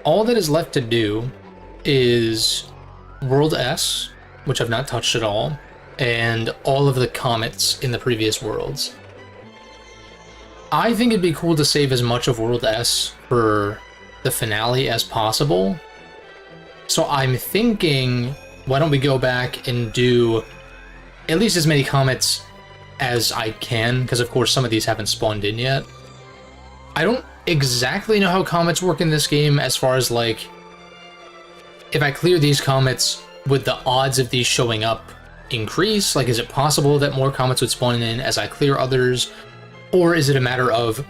all that is left to do is World S, which I've not touched at all, and all of the comets in the previous worlds. I think it'd be cool to save as much of World S for the finale as possible. So I'm thinking, why don't we go back and do at least as many comets as I can, because of course some of these haven't spawned in yet. I don't exactly know how comets work in this game as far as like, if I clear these comets, would the odds of these showing up increase? Like, is it possible that more comets would spawn in as I clear others? Or is it a matter of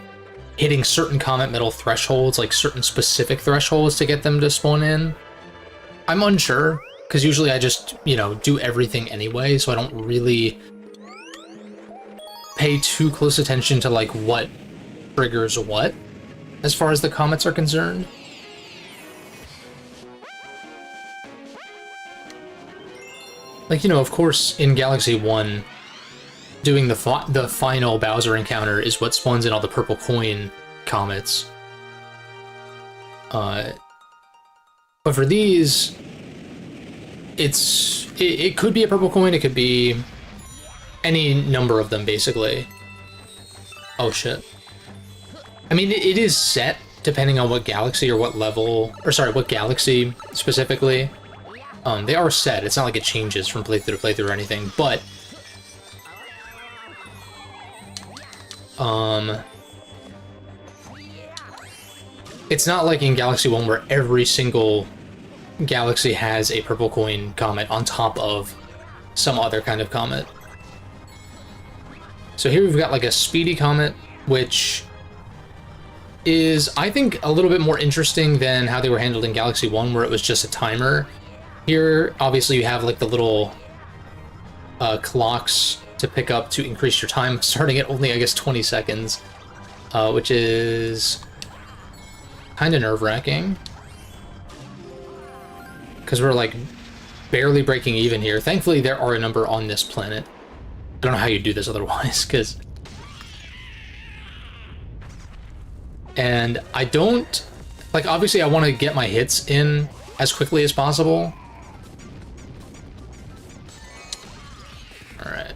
hitting certain comet metal thresholds, like certain specific thresholds to get them to spawn in? I'm unsure, because usually I just, you know, do everything anyway, so I don't really pay too close attention to, like, what triggers what, as far as the comets are concerned. Like, you know, of course, in Galaxy 1, doing the final Bowser encounter is what spawns in all the purple coin comets. But for these, it could be a purple coin, it could be any number of them, basically. Oh, shit. I mean, it is set, depending on what galaxy or what level, or sorry, what galaxy, specifically. They are set, it's not like it changes from playthrough to playthrough or anything, but it's not like in Galaxy 1 where every single galaxy has a purple coin comet on top of some other kind of comet. So here we've got like a speedy comet, which is, I think, a little bit more interesting than how they were handled in Galaxy 1, where it was just a timer. Here, obviously, you have like the little clocks to pick up to increase your time, starting at only, I guess, 20 seconds, which is kind of nerve-wracking, because we're like barely breaking even here. Thankfully, there are a number on this planet. I don't know how you do this otherwise, because... And I don't... Like, obviously, I want to get my hits in as quickly as possible. Alright.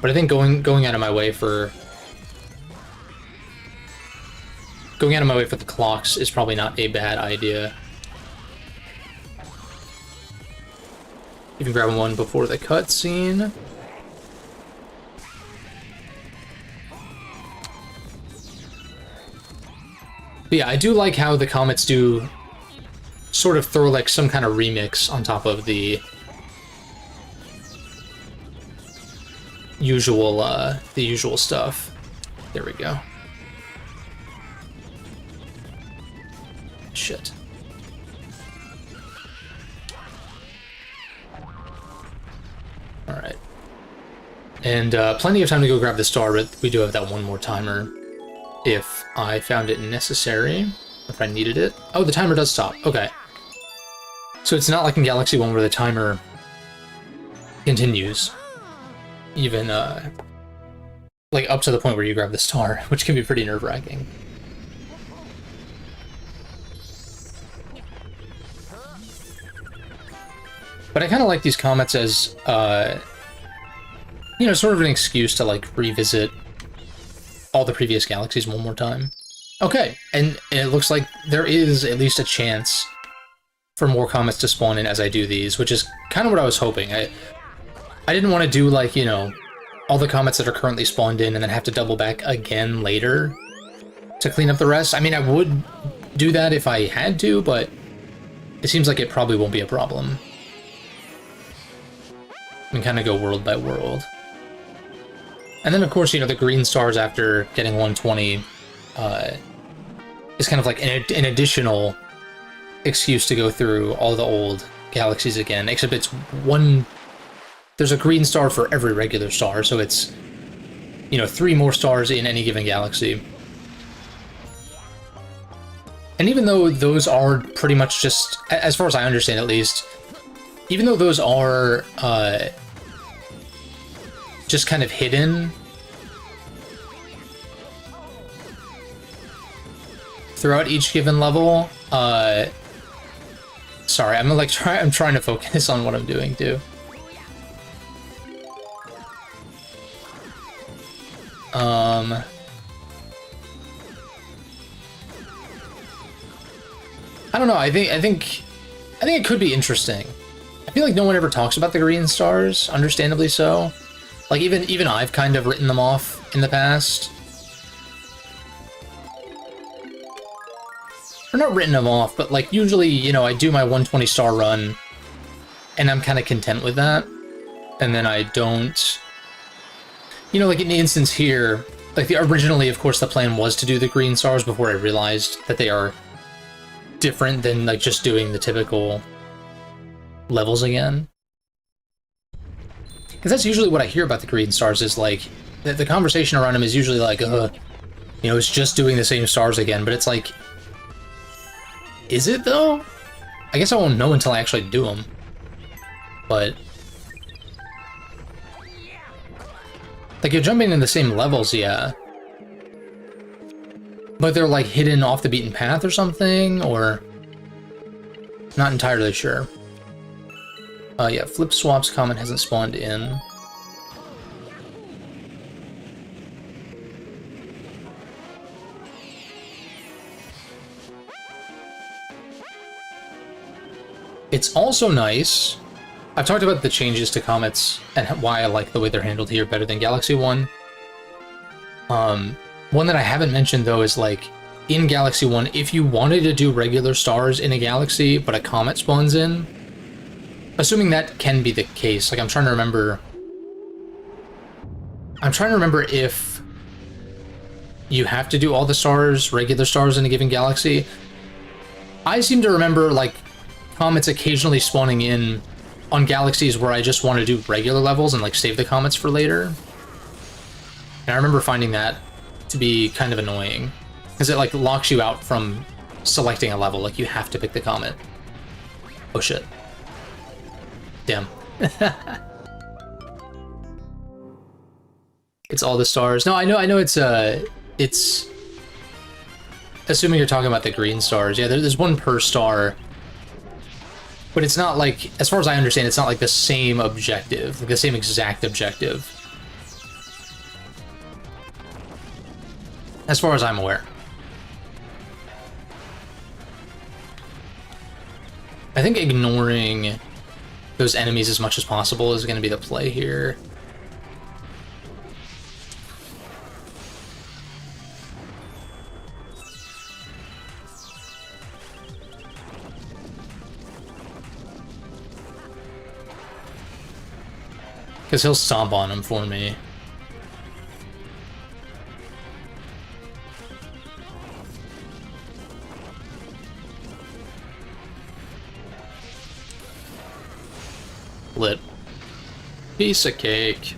But I think going out of my way for... Going out of my way for the clocks is probably not a bad idea. Even grabbing one before the cutscene. But yeah, I do like how the comets do sort of throw like some kind of remix on top of the usual stuff. There we go. Shit. Alright. And plenty of time to go grab the star, but we do have that one more timer if I found it necessary, if I needed it. Oh, the timer does stop. Okay. So it's not like in Galaxy 1 where the timer continues, even like up to the point where you grab the star, which can be pretty nerve-wracking. But I kind of like these comets as, you know, sort of an excuse to, like, revisit all the previous galaxies one more time. Okay, and it looks like there is at least a chance for more comets to spawn in as I do these, which is kind of what I was hoping. I didn't want to do, like, you know, all the comets that are currently spawned in and then have to double back again later to clean up the rest. I mean, I would do that if I had to, but it seems like it probably won't be a problem. And kind of go world by world. And then, of course, you know, the green stars after getting 120 is kind of like an additional excuse to go through all the old galaxies again, except it's one... There's a green star for every regular star, so it's, you know, 3 more stars in any given galaxy. And even though those are pretty much just, as far as I understand at least, even though those are just kind of hidden throughout each given level. Sorry, I'm trying to focus on what I'm doing too. I don't know. I think it could be interesting. I feel like no one ever talks about the green stars, understandably so. Like even I've kind of written them off in the past. Or not written them off, but like usually, you know, I do my 120 star run and I'm kind of content with that. And then I don't, you know, like in the instance here, like originally, of course, the plan was to do the green stars before I realized that they are different than like just doing the typical levels again. Because that's usually what I hear about the green stars is like, the conversation around them is usually like, you know, it's just doing the same stars again, but it's like, is it though? I guess I won't know until I actually do them. But like you're jumping in the same levels, yeah. But they're like hidden off the beaten path or something, or not entirely sure. Yeah, Flip Swap's Comet hasn't spawned in. It's also nice. I've talked about the changes to Comets and why I like the way they're handled here better than Galaxy 1. One that I haven't mentioned though is like, in Galaxy 1, if you wanted to do regular stars in a galaxy, but a comet spawns in, assuming that can be the case, like I'm trying to remember if you have to do all the stars, regular stars in a given galaxy. I seem to remember like comets occasionally spawning in on galaxies where I just want to do regular levels and like save the comets for later. And I remember finding that to be kind of annoying, because it like locks you out from selecting a level, like you have to pick the comet. Oh shit. Damn. It's all the stars. No, I know it's assuming you're talking about the green stars. Yeah, there's one per star. But it's not like, as far as I understand, it's not like the same objective, like the same exact objective. As far as I'm aware. I think ignoring those enemies as much as possible is going to be the play here. Because he'll stomp on him for me. Lit. Piece of cake.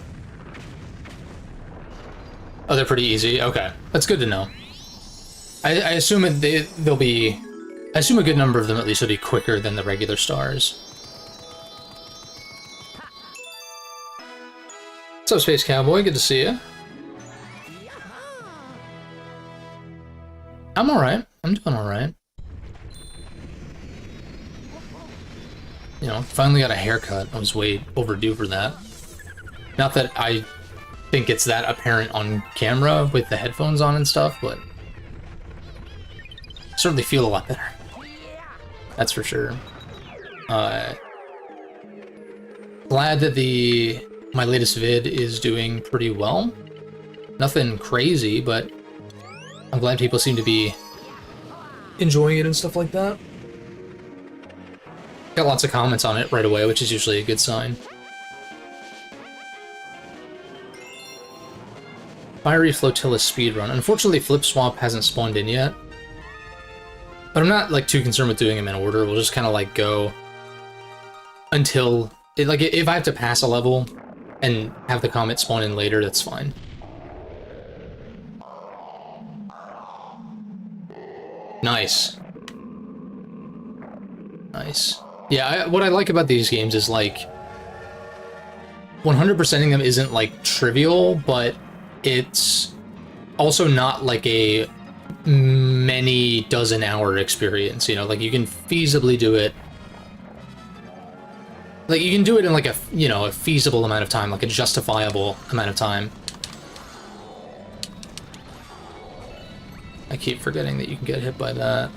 Oh, they're pretty easy? Okay. That's good to know. I assume they'll be... I assume a good number of them at least will be quicker than the regular stars. What's up, Space Cowboy? Good to see you. I'm alright. I'm doing alright. You know, finally got a haircut. I was way overdue for that. Not that I think it's that apparent on camera with the headphones on and stuff, but I certainly feel a lot better. That's for sure. Glad that my latest vid is doing pretty well. Nothing crazy, but I'm glad people seem to be enjoying it and stuff like that. Got lots of comments on it right away, which is usually a good sign. Fiery Flotilla speedrun. Unfortunately, Flip Swap hasn't spawned in yet. But I'm not like too concerned with doing them in order. We'll just kind of like go until like if I have to pass a level and have the comet spawn in later, that's fine. Nice. Nice. Yeah, what I like about these games is like 100%ing them isn't like trivial, but it's also not like a many dozen hour experience, you know, like you can feasibly do it. Like you can do it in like a, you know, a feasible amount of time, like a justifiable amount of time. I keep forgetting that you can get hit by that.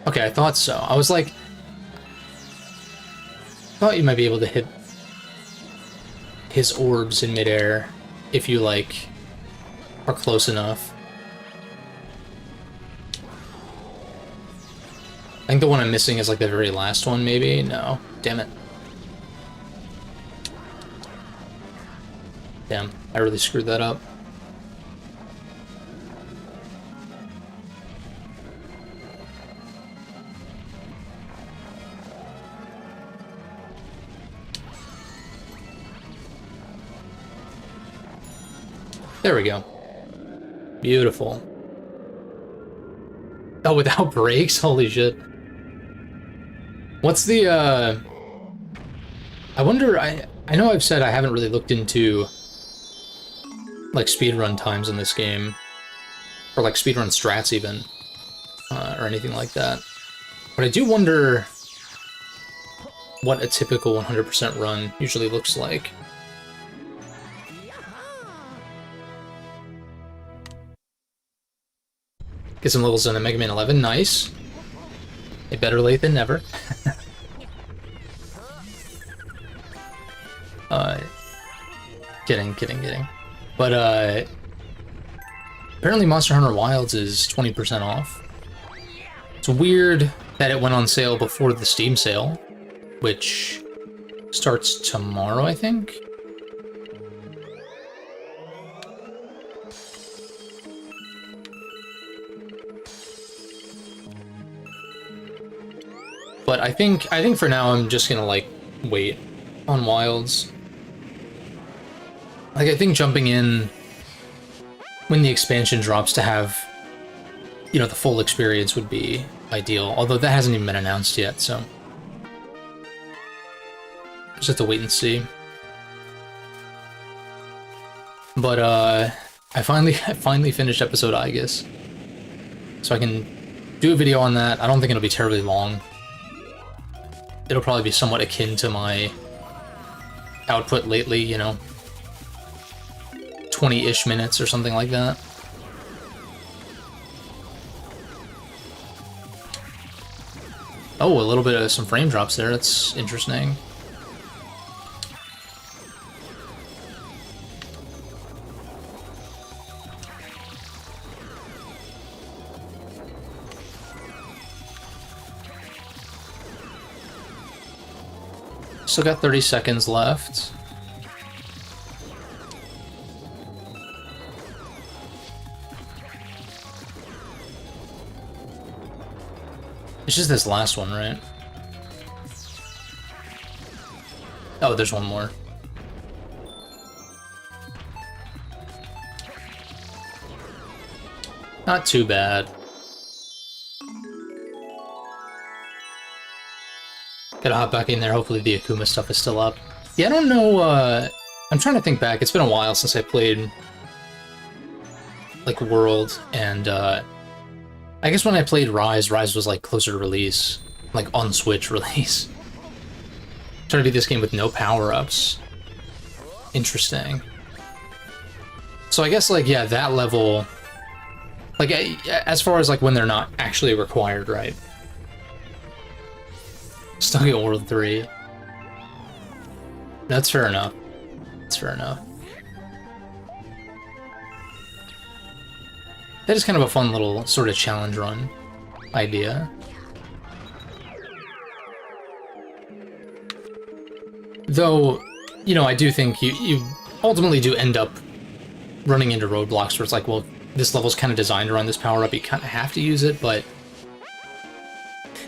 Okay, I thought so. I was like, thought you might be able to hit his orbs in midair if you, like, are close enough. I think the one I'm missing is, like, the very last one, maybe? No. Damn it. Damn, I really screwed that up. There we go. Beautiful. Oh, without brakes? Holy shit. What's the, I wonder, I know I've said I haven't really looked into, like, speedrun times in this game. Or, like, speedrun strats, even. Or anything like that. But I do wonder what a typical 100% run usually looks like. Get some levels in a Mega Man 11, nice. A better late than never. Kidding. But, apparently Monster Hunter Wilds is 20% off. It's weird that it went on sale before the Steam sale, which starts tomorrow, I think? But I think for now I'm just gonna, like, wait on Wilds. Like, I think jumping in when the expansion drops to have, you know, the full experience would be ideal. Although that hasn't even been announced yet, so just have to wait and see. But I finally finished episode I, guess, so I can do a video on that. I don't think it'll be terribly long. It'll probably be somewhat akin to my output lately, you know, 20-ish minutes or something like that. Oh, a little bit of some frame drops there. That's interesting. Still got 30 seconds left. It's just this last one, right? Oh, there's one more. Not too bad. Gotta hop back in there, hopefully the Akuma stuff is still up. Yeah, I don't know, I'm trying to think back. It's been a while since I played, like, World, and, I guess when I played Rise was, like, closer to release. Like, on Switch release. I'm trying to beat this game with no power-ups. Interesting. So I guess, like, yeah, that level... Like, as far as, like, when they're not actually required, right? Still get World 3. That's fair enough. That's fair enough. That is kind of a fun little sort of challenge run idea. Though, you know, I do think you ultimately do end up running into roadblocks where it's like, well, this level's kind of designed around this power-up, you kind of have to use it, but...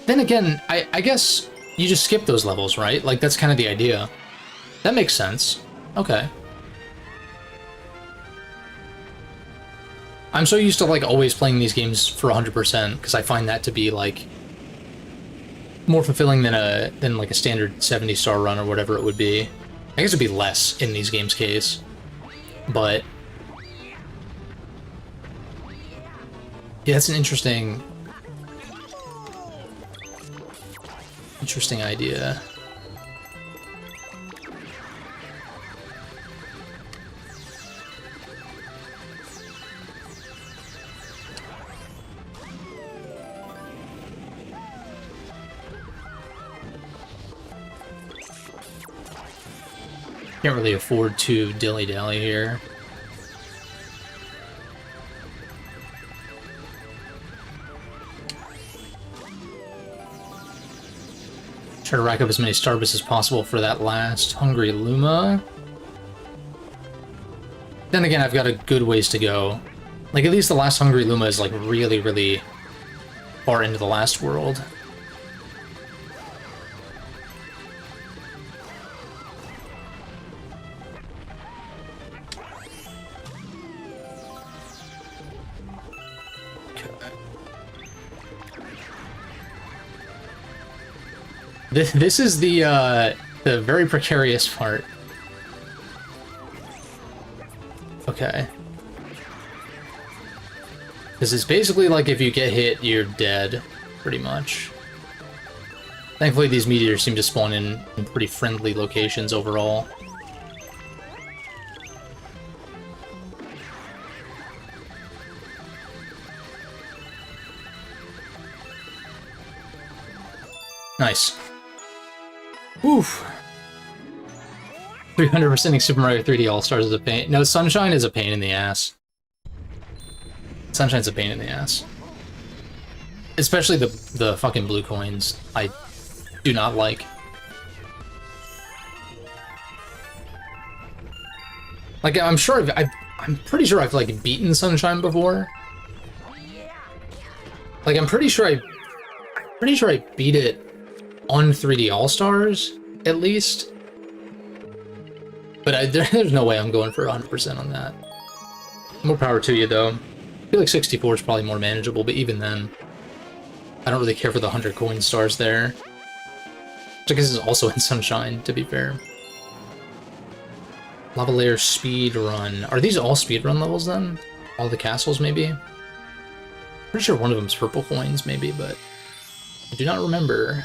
Then again, I guess you just skip those levels, right? Like, that's kind of the idea. That makes sense. Okay. I'm so used to, like, always playing these games for 100%, because I find that to be, like, more fulfilling than like a standard 70-star run or whatever it would be. I guess it'd be less in these games' case, but yeah, that's an interesting idea. Can't really afford to dilly-dally here. Try to rack up as many Starbits as possible for that last Hungry Luma. Then again, I've got a good ways to go. Like, at least the last Hungry Luma is, like, really, really far into the last world. This is the very precarious part. Okay. This is basically like if you get hit, you're dead, pretty much. Thankfully, these meteors seem to spawn in pretty friendly locations overall. Nice. Oof. 300%ing Super Mario 3D All-Stars is a pain. No, Sunshine is a pain in the ass. Sunshine's a pain in the ass. Especially the fucking blue coins. I do not like. Like, I'm sure I'm pretty sure I've, like, beaten Sunshine before. Like, I'm pretty sure I beat it on 3D All-Stars, at least. But there's no way I'm going for 100% on that. More power to you, though. I feel like 64 is probably more manageable, but even then, I don't really care for the 100 coin stars there. Which I guess is also in Sunshine, to be fair. Lava Layer Speed Run. Are these all speed run levels, then? All the castles, maybe? Pretty sure one of them's purple coins, maybe, but I do not remember.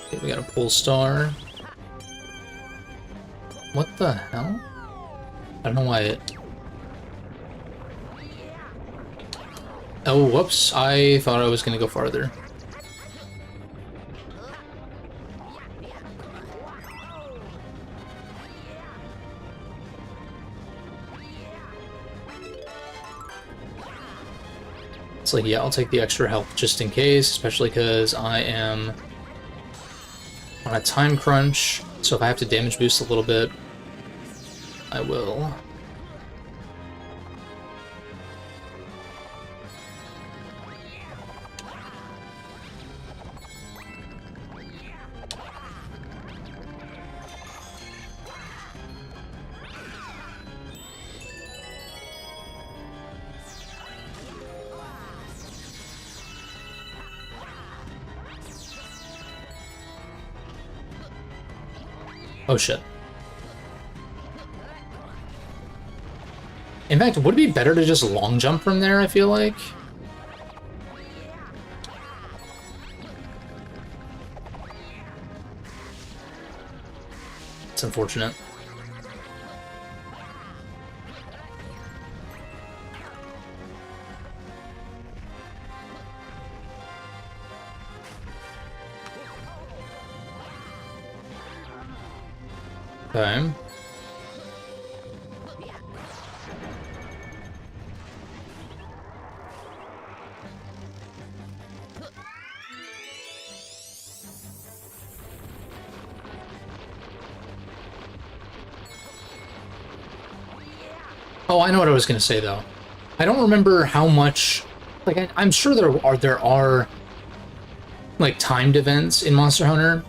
Okay, we got a pull star. What the hell? I don't know why it... Oh, whoops. I thought I was gonna go farther. It's like, yeah, I'll take the extra health just in case, especially because I am on a time crunch, so if I have to damage boost a little bit, I will. Oh shit. In fact, would it be better to just long jump from there, I feel like? It's unfortunate. Okay. Oh, I know what I was gonna say though. I don't remember how much. Like, I'm sure there are like timed events in Monster Hunter.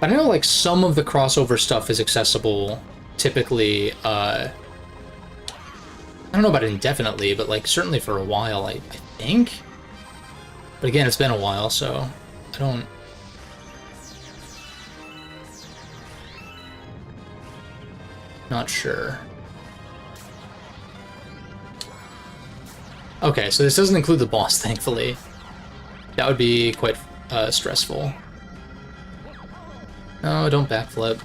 But I know, like, some of the crossover stuff is accessible, typically, I don't know about indefinitely, but, like, certainly for a while, I think? But again, it's been a while, so I don't... Not sure. Okay, so this doesn't include the boss, thankfully. That would be quite stressful. No, don't backflip.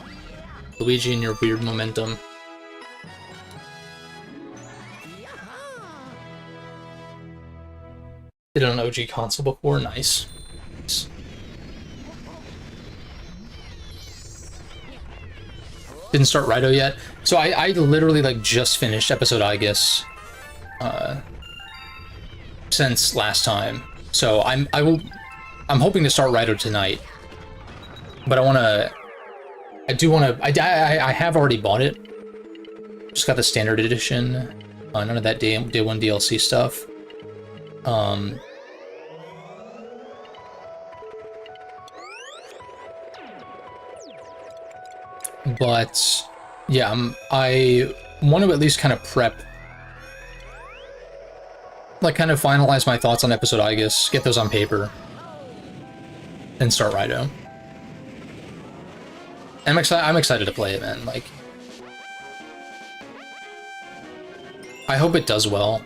Luigi and your weird momentum. Did it on OG console before? Nice. Didn't start Raito yet. So I literally like just finished episode I guess since last time. So I'm hoping to start Raito tonight. But I have already bought it. Just got the standard edition. None of that day one DLC stuff. But yeah, I want to at least kind of prep, like kind of finalize my thoughts on episode I guess, get those on paper, and start Raito. I'm excited to play it, man. Like, I hope it does well.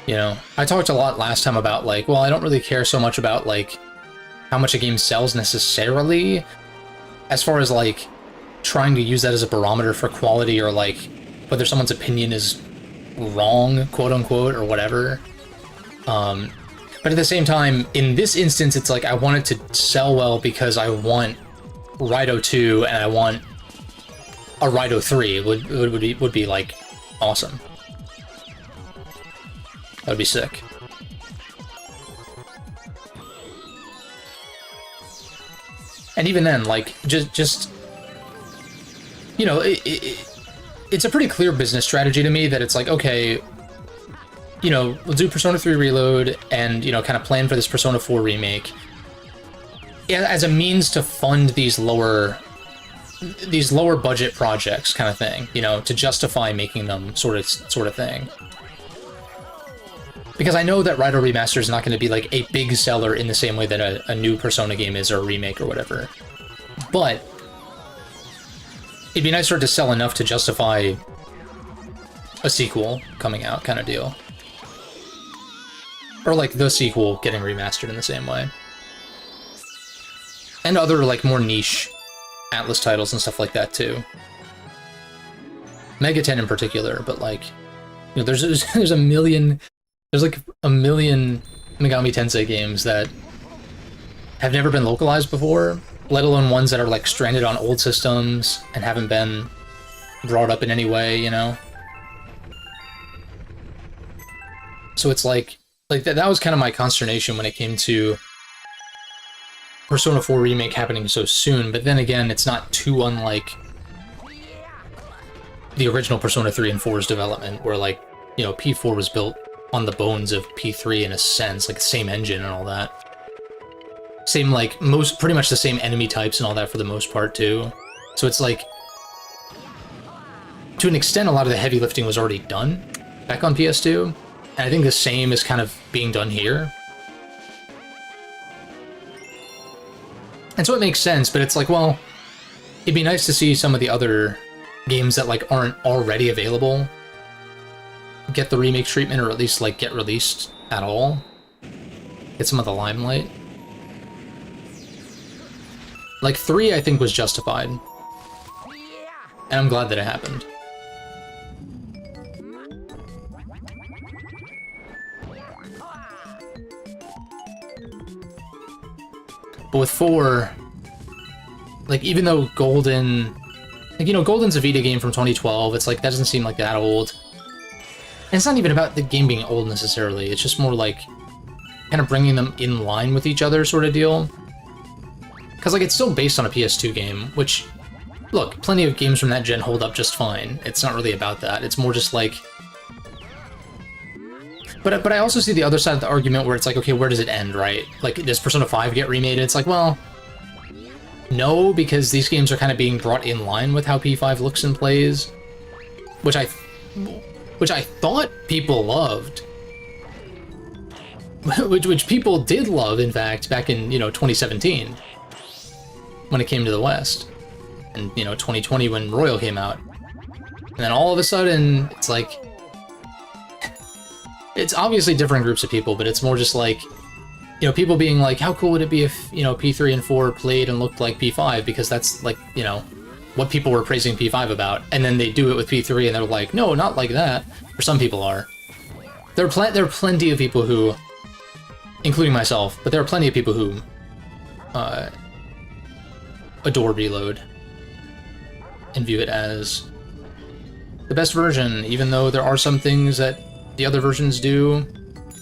You know, I talked a lot last time about, like, well, I don't really care so much about, like, how much a game sells necessarily, as far as, like, trying to use that as a barometer for quality, or, like, whether someone's opinion is wrong, quote-unquote, or whatever. But at the same time, in this instance, it's like, I want it to sell well because I want Raito 2, and I want a Raito 3 would be, like, awesome. That would be sick. And even then, like, just you know, it's a pretty clear business strategy to me that it's like, okay, you know, we'll do Persona 3 Reload and, you know, kind of plan for this Persona 4 remake as a means to fund these lower budget projects kind of thing, you know, to justify making them sort of thing. Because I know that Raito Remaster is not going to be like a big seller in the same way that a new Persona game is, or a remake or whatever. But it'd be nice for it to sell enough to justify a sequel coming out kind of deal. Or like the sequel getting remastered in the same way. And other like more niche Atlas titles and stuff like that too. Mega 10 in particular, but like, you know, there's like a million Megami Tensei games that have never been localized before, let alone ones that are like stranded on old systems and haven't been brought up in any way, you know? So it's like that was kind of my consternation when it came to Persona 4 Remake happening so soon, but then again, it's not too unlike the original Persona 3 and 4's development, where, like, you know, P4 was built on the bones of P3 in a sense, like the same engine and all that. Same, like, pretty much the same enemy types and all that for the most part, too. So it's like, to an extent, a lot of the heavy lifting was already done back on PS2, and I think the same is kind of being done here. And so it makes sense, but it's like, well, it'd be nice to see some of the other games that, like, aren't already available get the remake treatment, or at least, like, get released at all. Get some of the limelight. Like, 3, I think, was justified. And I'm glad that it happened. But with 4, like, even though Golden... Like, you know, Golden's a Vita game from 2012, it's like, that doesn't seem like that old. And it's not even about the game being old, necessarily. It's just more like, kind of bringing them in line with each other sort of deal. Because, like, it's still based on a PS2 game, which, look, plenty of games from that gen hold up just fine. It's not really about that. It's more just like... But I also see the other side of the argument where it's like, okay, where does it end, right? Like, does Persona 5 get remade? And it's like, well, no, because these games are kind of being brought in line with how P5 looks and plays, which I thought people loved. which people did love, in fact, back in, 2017 when it came to the West, and 2020 when Royal came out, and then all of a sudden it's like, it's obviously different groups of people, but it's more just like, people being like, how cool would it be if P3 and 4 played and looked like P5, because that's like what people were praising P5 about, and then they do it with P3 and they're like, no, not like that. Or some people are. There are plenty of people who, including myself, but there are plenty of people who adore Reload and view it as the best version, even though there are some things that the other versions do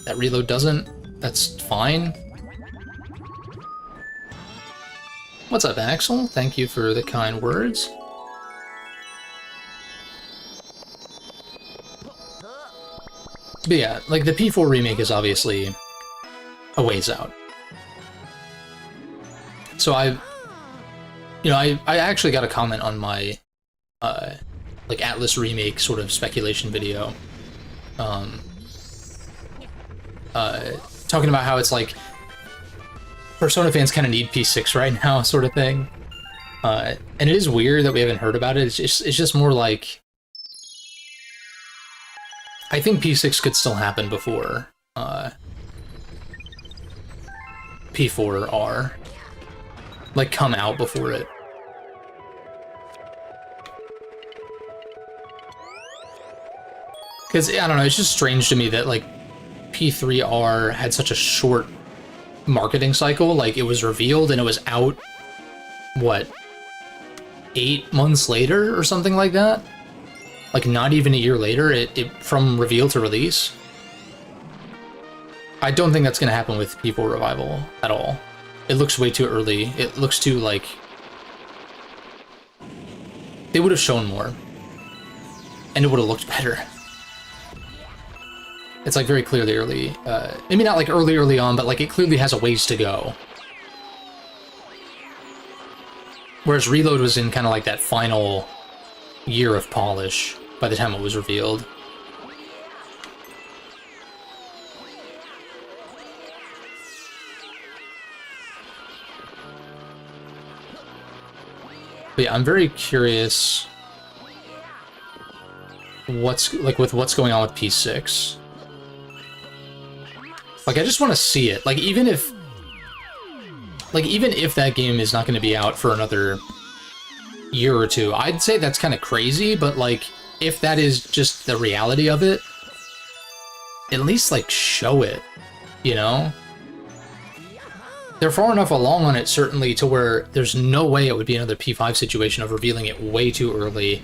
that Reload doesn't. That's fine. What's up, Axel? Thank you for the kind words. But yeah, like, the P4 remake is obviously a ways out. So I actually got a comment on my like Atlas remake sort of speculation video, talking about how it's like Persona fans kind of need P6 right now, sort of thing. And it is weird that we haven't heard about it. It's just more like, I think P6 could still happen before P4R, like, come out before it. Because, I don't know, it's just strange to me that, like, P3R had such a short marketing cycle. Like, it was revealed and it was out, what, 8 months later or something like that? Like, not even a year later, it from reveal to release. I don't think that's going to happen with P4 Revival at all. It looks way too early. It looks too, like... They would have shown more. And it would have looked better. It's, like, very clearly early. Maybe not, like, early on, but, like, it clearly has a ways to go. Whereas Reload was in kind of, like, that final year of polish by the time it was revealed. But yeah, I'm very curious with what's going on with P6. Like, I just want to see it. Like, even if that game is not going to be out for another year or two, I'd say that's kind of crazy, but, like, if that is just the reality of it, at least, like, show it, you know? They're far enough along on it, certainly, to where there's no way it would be another P5 situation of revealing it way too early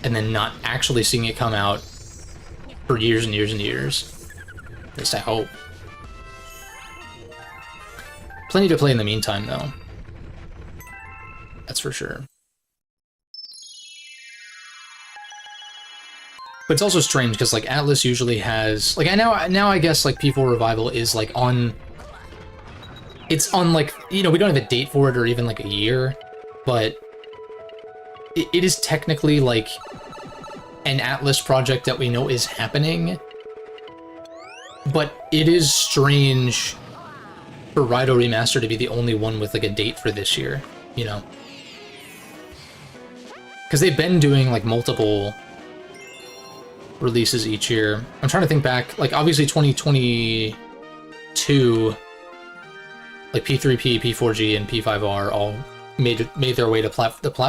and then not actually seeing it come out for years and years and years. At least I hope. Plenty to play in the meantime, though. That's for sure. But it's also strange, because, like, Atlas usually has... Like, now I guess, like, P4 Revival is, like, on... It's on, like, we don't have a date for it or even, like, a year, but it is technically, like, an Atlas project that we know is happening, but it is strange for Raito Remaster to be the only one with, like, a date for this year, you know? Because they've been doing, like, multiple releases each year. I'm trying to think back, like, obviously 2022... Like P3P, P4G, and P5R all made their way to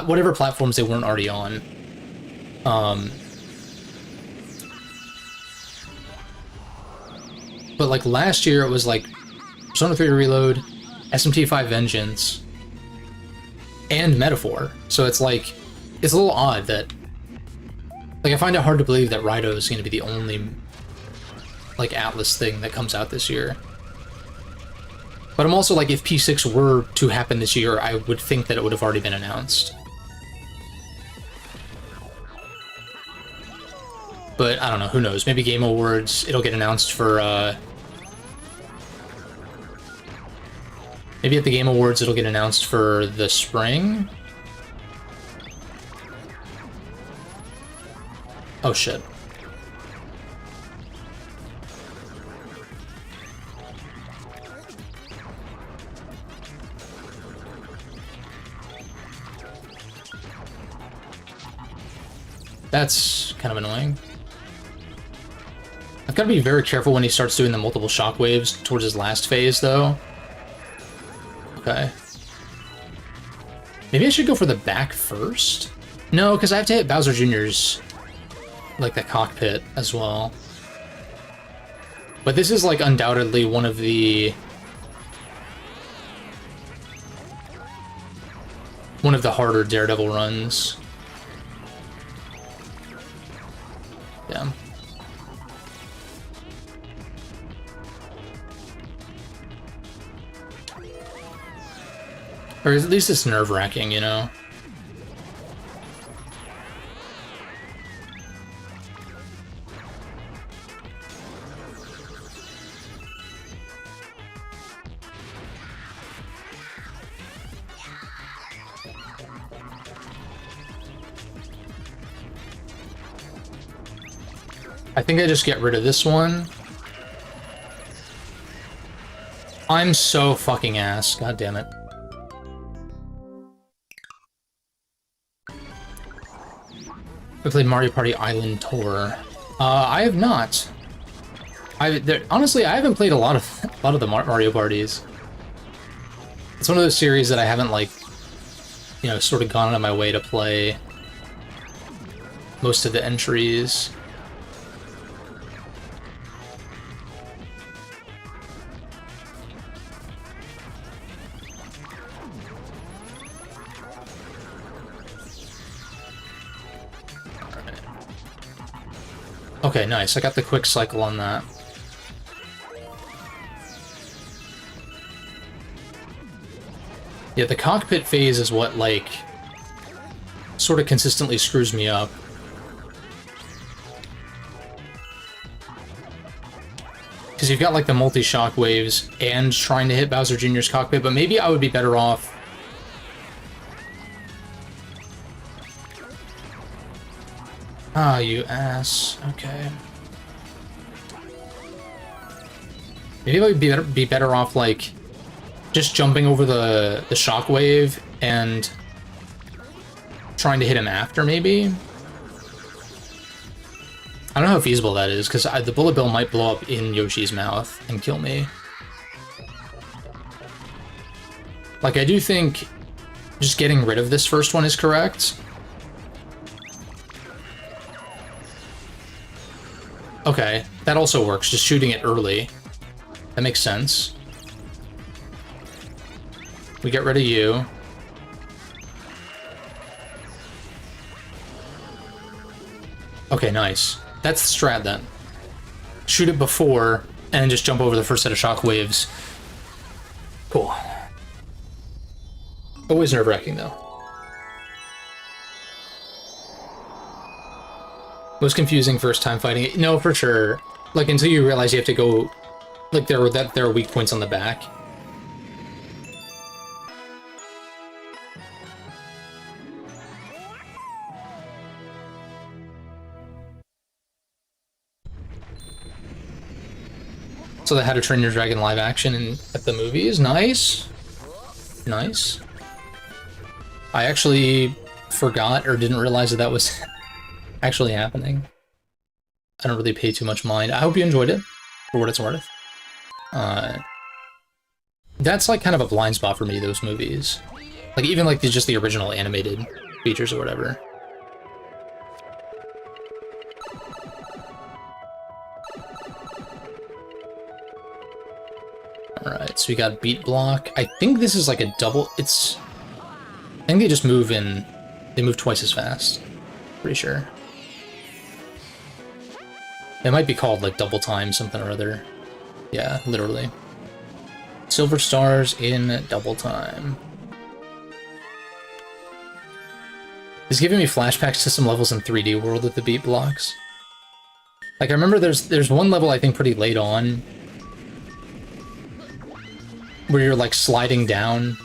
whatever platforms they weren't already on. But like last year, it was like Persona 3 Reload, SMT5 Vengeance, and Metaphor. So it's like, it's a little odd that, like, I find it hard to believe that Raito is going to be the only, like, Atlas thing that comes out this year. But I'm also like, if P6 were to happen this year, I would think that it would have already been announced. But I don't know, who knows? Maybe Game Awards, it'll get announced for Maybe at the Game Awards it'll get announced for the spring. Oh shit. That's kind of annoying. I've got to be very careful when he starts doing the multiple shockwaves towards his last phase, though. Okay. Maybe I should go for the back first? No, because I have to hit Bowser Jr.'s, like, the cockpit as well. But this is, like, undoubtedly one of the harder Daredevil runs. Yeah. Or at least it's nerve-wracking, you know? I think I just get rid of this one. I'm so fucking ass. God damn it. I played Mario Party Island Tour. I have not. Honestly, I haven't played a lot of the Mario parties. It's one of those series that I haven't, like, you know, sort of gone out of my way to play most of the entries. Okay, nice. I got the quick cycle on that. Yeah, the cockpit phase is what, like, sort of consistently screws me up. Because you've got, like, the multi-shock waves and trying to hit Bowser Jr.'s cockpit, but maybe I would be better off... Ah, you ass. Okay. Maybe I would be better off, like, just jumping over the shockwave and trying to hit him after, maybe? I don't know how feasible that is, because the bullet bill might blow up in Yoshi's mouth and kill me. Like, I do think just getting rid of this first one is correct. Okay, that also works, just shooting it early. That makes sense. We get rid of you. Okay, nice. That's the strat then. Shoot it before, and just jump over the first set of shockwaves. Cool. Always nerve-wracking, though. Most confusing first time fighting it. No, for sure. Like, until you realize you have to go... Like, there are weak points on the back. So they had to Train Your Dragon live action at the movies. Nice. Nice. I actually forgot or didn't realize that was actually happening. I don't really pay too much mind. I hope you enjoyed it, for what it's worth. That's like kind of a blind spot for me, those movies. Like even like just the original animated features or whatever. Alright, so we got beat block. I think this is like a double... I think they just move they move twice as fast. Pretty sure. It might be called like double time something or other. Yeah, literally. Silver stars in double time. It's giving me flashbacks to some levels in 3D World with the beat blocks. Like I remember there's one level I think pretty late on where you're like sliding down.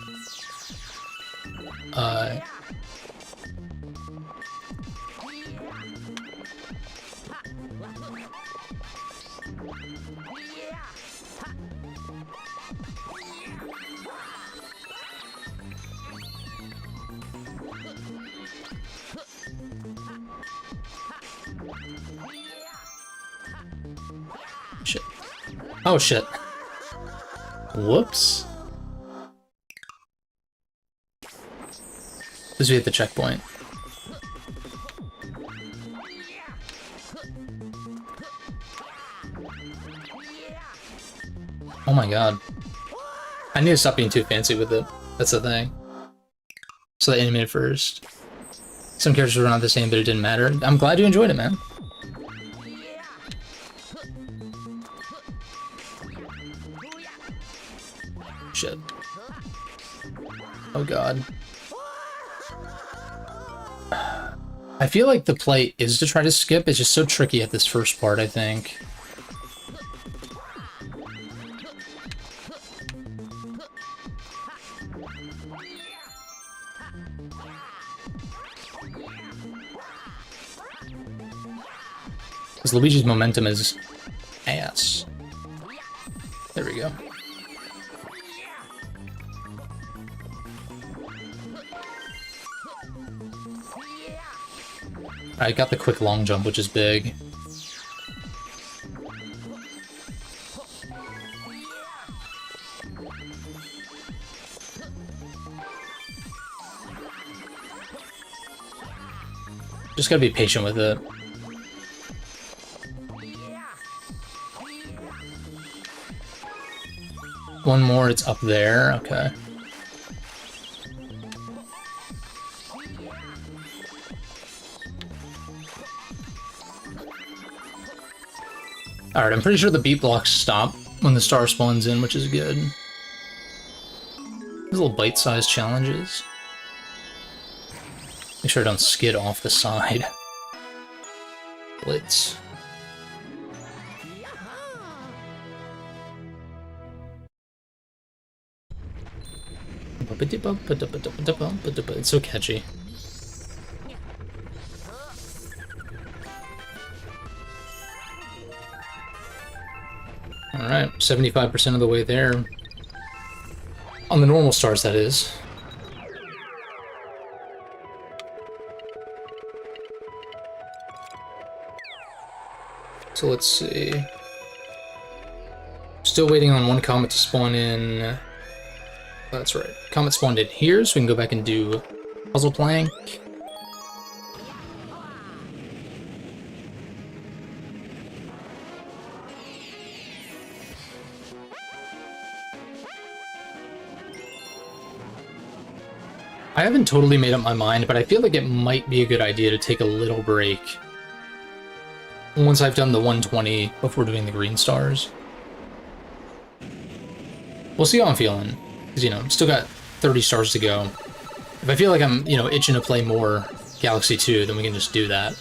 Shit. Oh shit. Whoops. This we hit the checkpoint. Oh my god. I need to stop being too fancy with it. That's the thing. So they animated first. Some characters were not the same, but it didn't matter. I'm glad you enjoyed it, man. Shit. Oh god. I feel like the play is to try to skip. It's just so tricky at this first part, I think. Because Luigi's momentum is ass. There we go. I got the quick long jump, which is big. Just gotta be patient with it. One more, it's up there, okay. Alright, I'm pretty sure the beat blocks stop when the star spawns in, which is good. These little bite-sized challenges. Make sure I don't skid off the side. Blitz. It's so catchy. Alright, 75% of the way there. On the normal stars, that is. So let's see. Still waiting on one comet to spawn in. That's right. Comet spawned in here, so we can go back and do puzzle plank. I haven't totally made up my mind, but I feel like it might be a good idea to take a little break once I've done the 120 before doing the green stars. We'll see how I'm feeling, because, you know, still got 30 stars to go. If I feel like I'm, you know, itching to play more Galaxy 2, then we can just do that.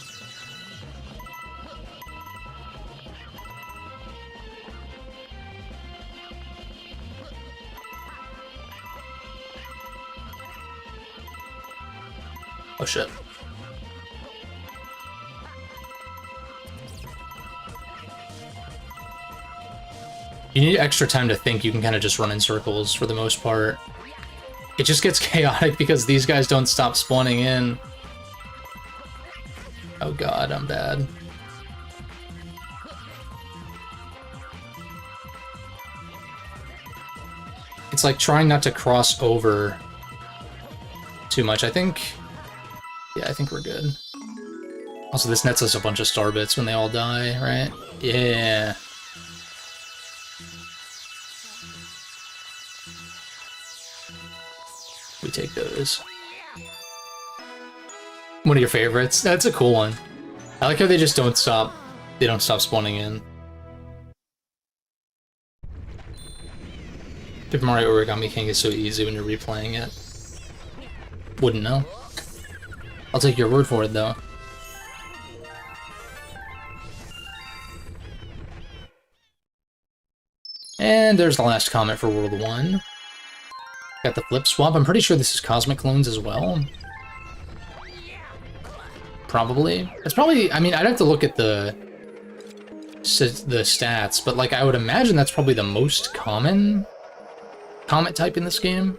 Oh shit. You need extra time to think. You can kind of just run in circles for the most part. It just gets chaotic because these guys don't stop spawning in. Oh god, I'm bad. It's like trying not to cross over too much. I think... yeah, I think we're good. Also, this nets us a bunch of star bits when they all die, right? Yeah. We take those. One of your favorites? That's a cool one. I like how they just don't stop. They don't stop spawning in. Super Mario Origami King is so easy when you're replaying it. Wouldn't know. I'll take your word for it, though. And there's the last comment for World 1. Got the flip swap. I'm pretty sure this is Cosmic Clones as well. Probably. It's probably, I mean, I'd have to look at the stats, but like I would imagine that's probably the most common Comet type in this game.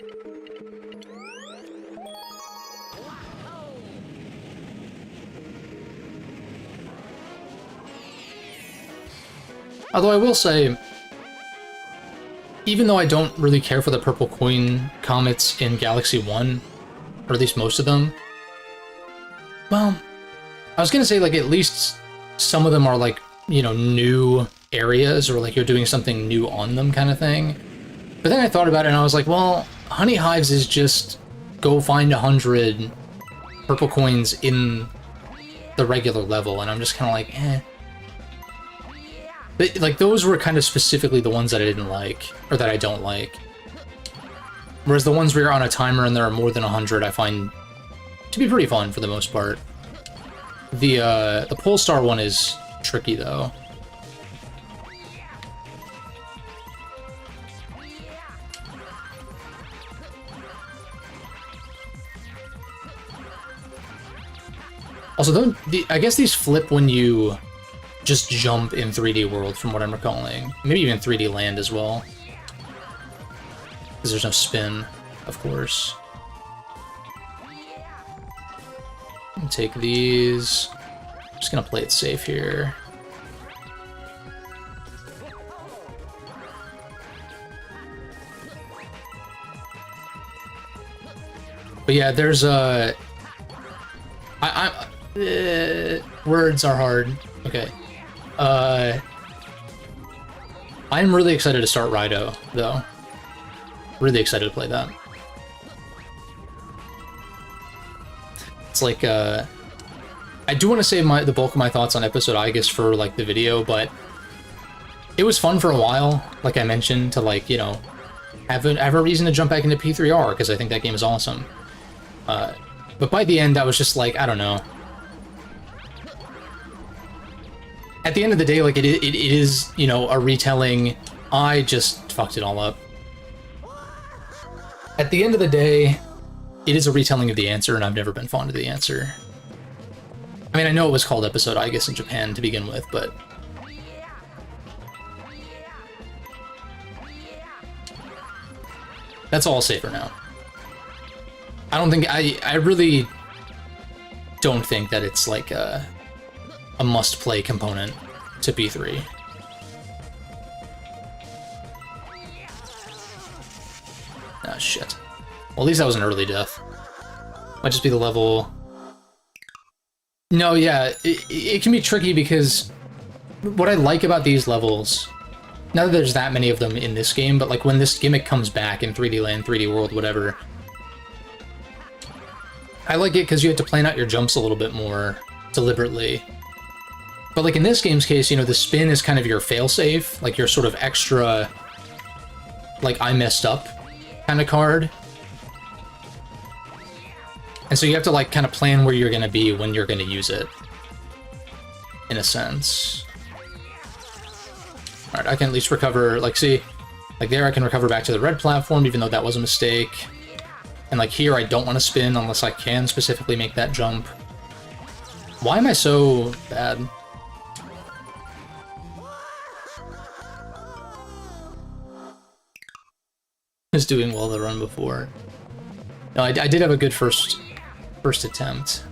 Although I will say, even though I don't really care for the purple coin comets in Galaxy 1, or at least most of them, well, I was gonna say, like, at least some of them are, like, you know, new areas, or, like, you're doing something new on them kind of thing. But then I thought about it, and I was like, well, Honey Hives is just go find 100 purple coins in the regular level, and I'm just kind of like, eh. But, like, those were kind of specifically the ones that I didn't like, or that I don't like. Whereas the ones where you're on a timer and there are more than 100, I find to be pretty fun for the most part. The Polestar one is tricky, though. Also, I guess these flip when you just jump in 3D World, from what I'm recalling. Maybe even 3D Land as well. Because there's no spin, of course. Take these. I'm just gonna play it safe here. But yeah, there's a... words are hard. Okay. I'm really excited to start Rido, though. Really excited to play that. It's like, I do want to save the bulk of my thoughts on episode Aegis for, like, the video, but it was fun for a while, like I mentioned, to, like, you know, have a reason to jump back into P3R, because I think that game is awesome. But by the end, I was just like, I don't know. At the end of the day, like, it is, you know, a retelling. I just fucked it all up. At the end of the day, it is a retelling of the answer, and I've never been fond of the answer. I mean, I know it was called episode Aegis in Japan to begin with, but... that's all I'll say for now. I don't think... I really don't think that it's, like, a must-play component to P3. Ah, shit. Well, at least that was an early death. Might just be the level... No, yeah, it can be tricky because what I like about these levels, not that there's that many of them in this game, but like when this gimmick comes back in 3D Land, 3D World, whatever, I like it because you have to plan out your jumps a little bit more deliberately. But like in this game's case, you know, the spin is kind of your failsafe, like your sort of extra, like, I messed up kind of card. And so you have to, like, kind of plan where you're going to be when you're going to use it, in a sense. Alright, I can at least recover, like, see, like there I can recover back to the red platform, even though that was a mistake. And, like, here I don't want to spin unless I can specifically make that jump. Why am I so bad? I was doing well the run before. No, I did have a good first attempt.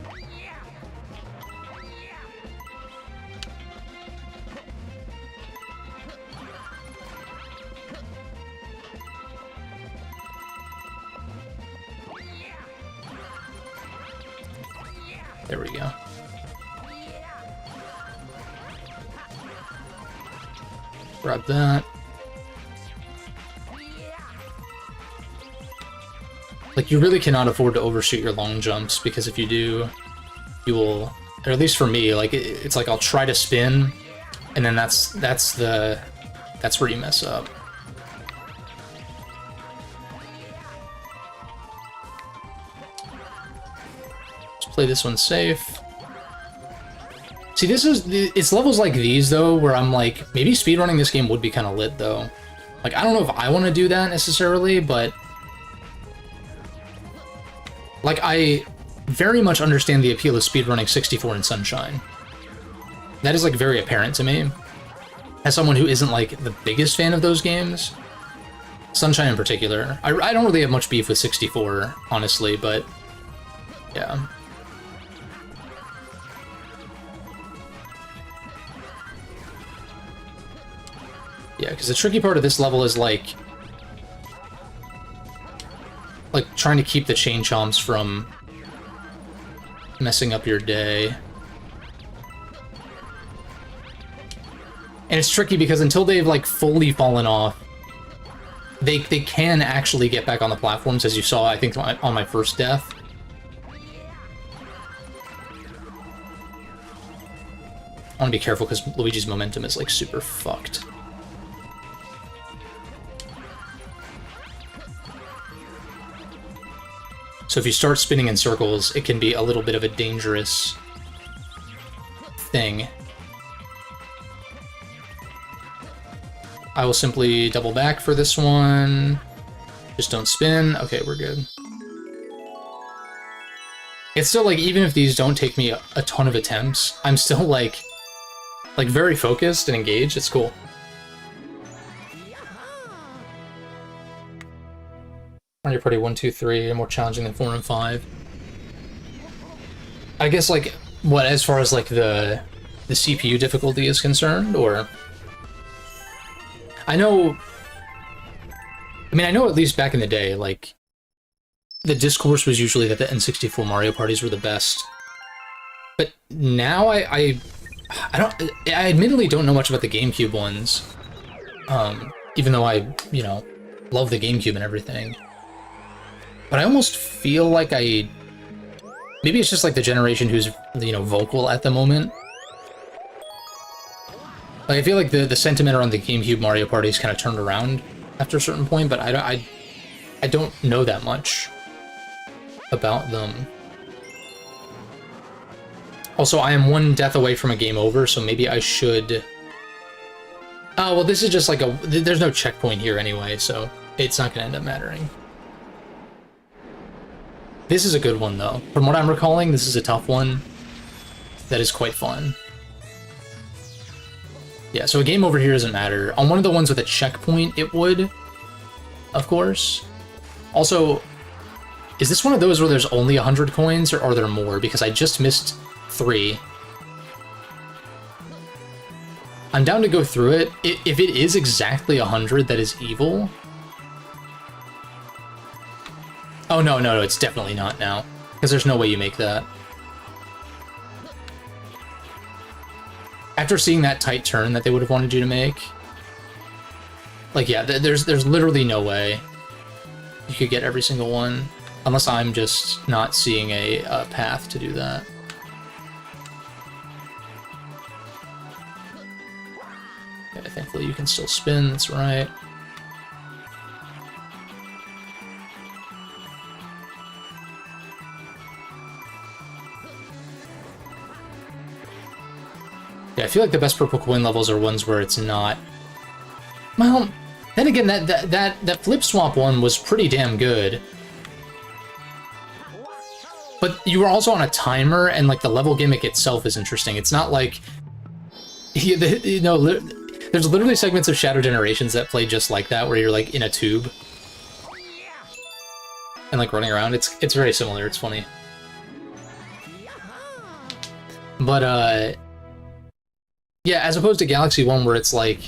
There we go. Grab that. Like, you really cannot afford to overshoot your long jumps, because if you do, you will, or at least for me, like, it's like I'll try to spin, and then that's where you mess up. Let's play this one safe. See, it's levels like these, though, where I'm like, maybe speedrunning this game would be kind of lit, though. Like, I don't know if I want to do that necessarily, but Like, I very much understand the appeal of speedrunning 64 in Sunshine. That is, like, very apparent to me. As someone who isn't, like, the biggest fan of those games, Sunshine in particular. I don't really have much beef with 64, honestly, but yeah. Yeah, because the tricky part of this level is, like trying to keep the chain chomps from messing up your day. And it's tricky because until they've, like, fully fallen off, they can actually get back on the platforms, as you saw, I think, on my first death. I want to be careful because Luigi's momentum is, like, super fucked. So if you start spinning in circles, it can be a little bit of a dangerous thing. I will simply double back for this one. Just don't spin. Okay, we're good. It's still, like, even if these don't take me a ton of attempts, I'm still, like very focused and engaged. It's cool. Mario Party 1, 2, 3 are more challenging than 4 and 5. I guess, like, what, as far as, like, the CPU difficulty is concerned, or... I know at least back in the day, like, the discourse was usually that the N64 Mario parties were the best. But now I admittedly don't know much about the GameCube ones. Even though I, you know, love the GameCube and everything. But I almost feel like maybe it's just, like, the generation who's, you know, vocal at the moment. Like, I feel like the sentiment around the GameCube Mario parties kind of turned around after a certain point, but I don't know that much about them. Also, I am one death away from a game over, so maybe I should... Oh, well, this is just like there's no checkpoint here anyway, so it's not going to end up mattering. This is a good one, though. From what I'm recalling, this is a tough one that is quite fun. Yeah, so a game over here doesn't matter. On one of the ones with a checkpoint, it would, of course. Also, is this one of those where there's only 100 coins, or are there more? Because I just missed 3. I'm down to go through it. If it is exactly 100, that is evil. Oh, no, it's definitely not now. Because there's no way you make that. After seeing that tight turn that they would have wanted you to make, like, yeah, there's literally no way you could get every single one, unless I'm just not seeing a path to do that. Okay, thankfully you can still spin, that's right. Yeah, I feel like the best purple coin levels are ones where it's not... Well, then again, that flip swap one was pretty damn good. But you were also on a timer, and, like, the level gimmick itself is interesting. It's not like... You know, there's literally segments of Shadow Generations that play just like that, where you're, like, in a tube. And, like, running around. It's very similar, it's funny. But, yeah, as opposed to Galaxy 1, where it's like,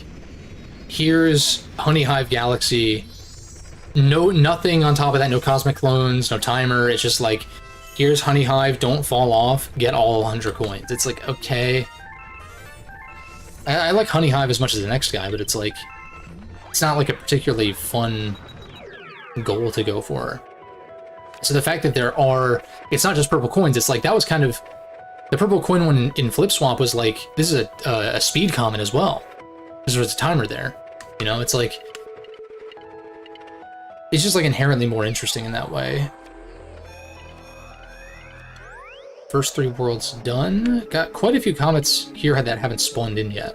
here's Honey Hive Galaxy, nothing on top of that, no cosmic clones, no timer, it's just like, here's Honey Hive, don't fall off, get all 100 coins. It's like, okay. I like Honey Hive as much as the next guy, but it's like, it's not like a particularly fun goal to go for. So the fact that there are, it's not just purple coins, it's like, that was kind of, the purple coin one in Flip Swap was like, this is a speed comment as well. Because there's a timer there. You know, it's like... It's just, like, inherently more interesting in that way. First 3 worlds done. Got quite a few comets here that haven't spawned in yet.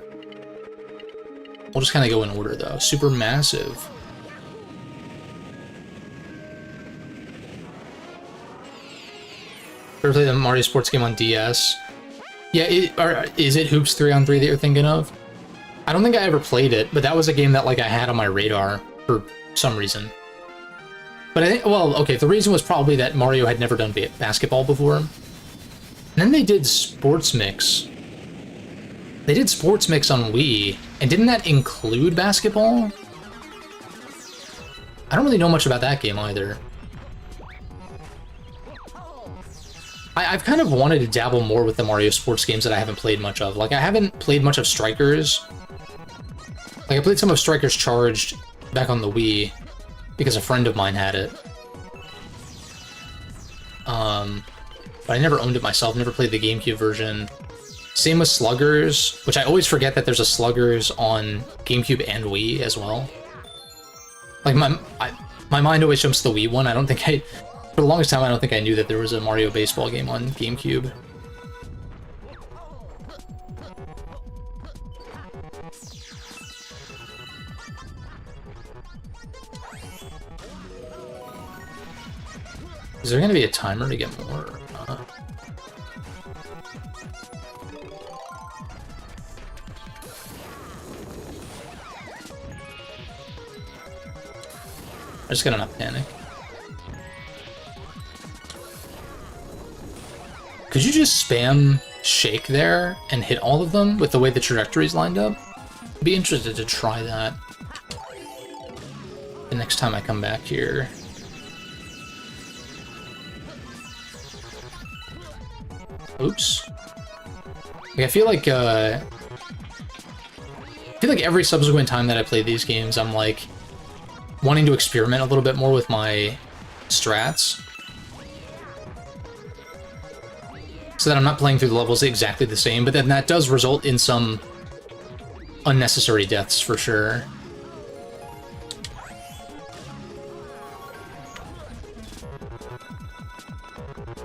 We'll just kind of go in order, though. Super massive. Ever play the Mario sports game on DS? Yeah, is it Hoops 3-on-3 that you're thinking of? I don't think I ever played it, but that was a game that like I had on my radar for some reason. But I think, well, okay, the reason was probably that Mario had never done basketball before. And then they did Sports Mix. They did Sports Mix on Wii, and didn't that include basketball? I don't really know much about that game either. I've kind of wanted to dabble more with the Mario sports games that I haven't played much of. Like, I haven't played much of Strikers. Like, I played some of Strikers Charged back on the Wii, because a friend of mine had it. But I never owned it myself, never played the GameCube version. Same with Sluggers, which I always forget that there's a Sluggers on GameCube and Wii as well. Like, my mind always jumps to the Wii one. I don't think for the longest time, I don't think I knew that there was a Mario baseball game on GameCube. Is there going to be a timer to get more? I just got enough panic. Could you just spam shake there and hit all of them with the way the trajectories lined up? I'd be interested to try that the next time I come back here. Oops. Like, I feel like every subsequent time that I play these games, I'm like wanting to experiment a little bit more with my strats, so that I'm not playing through the levels exactly the same, but then that does result in some unnecessary deaths for sure.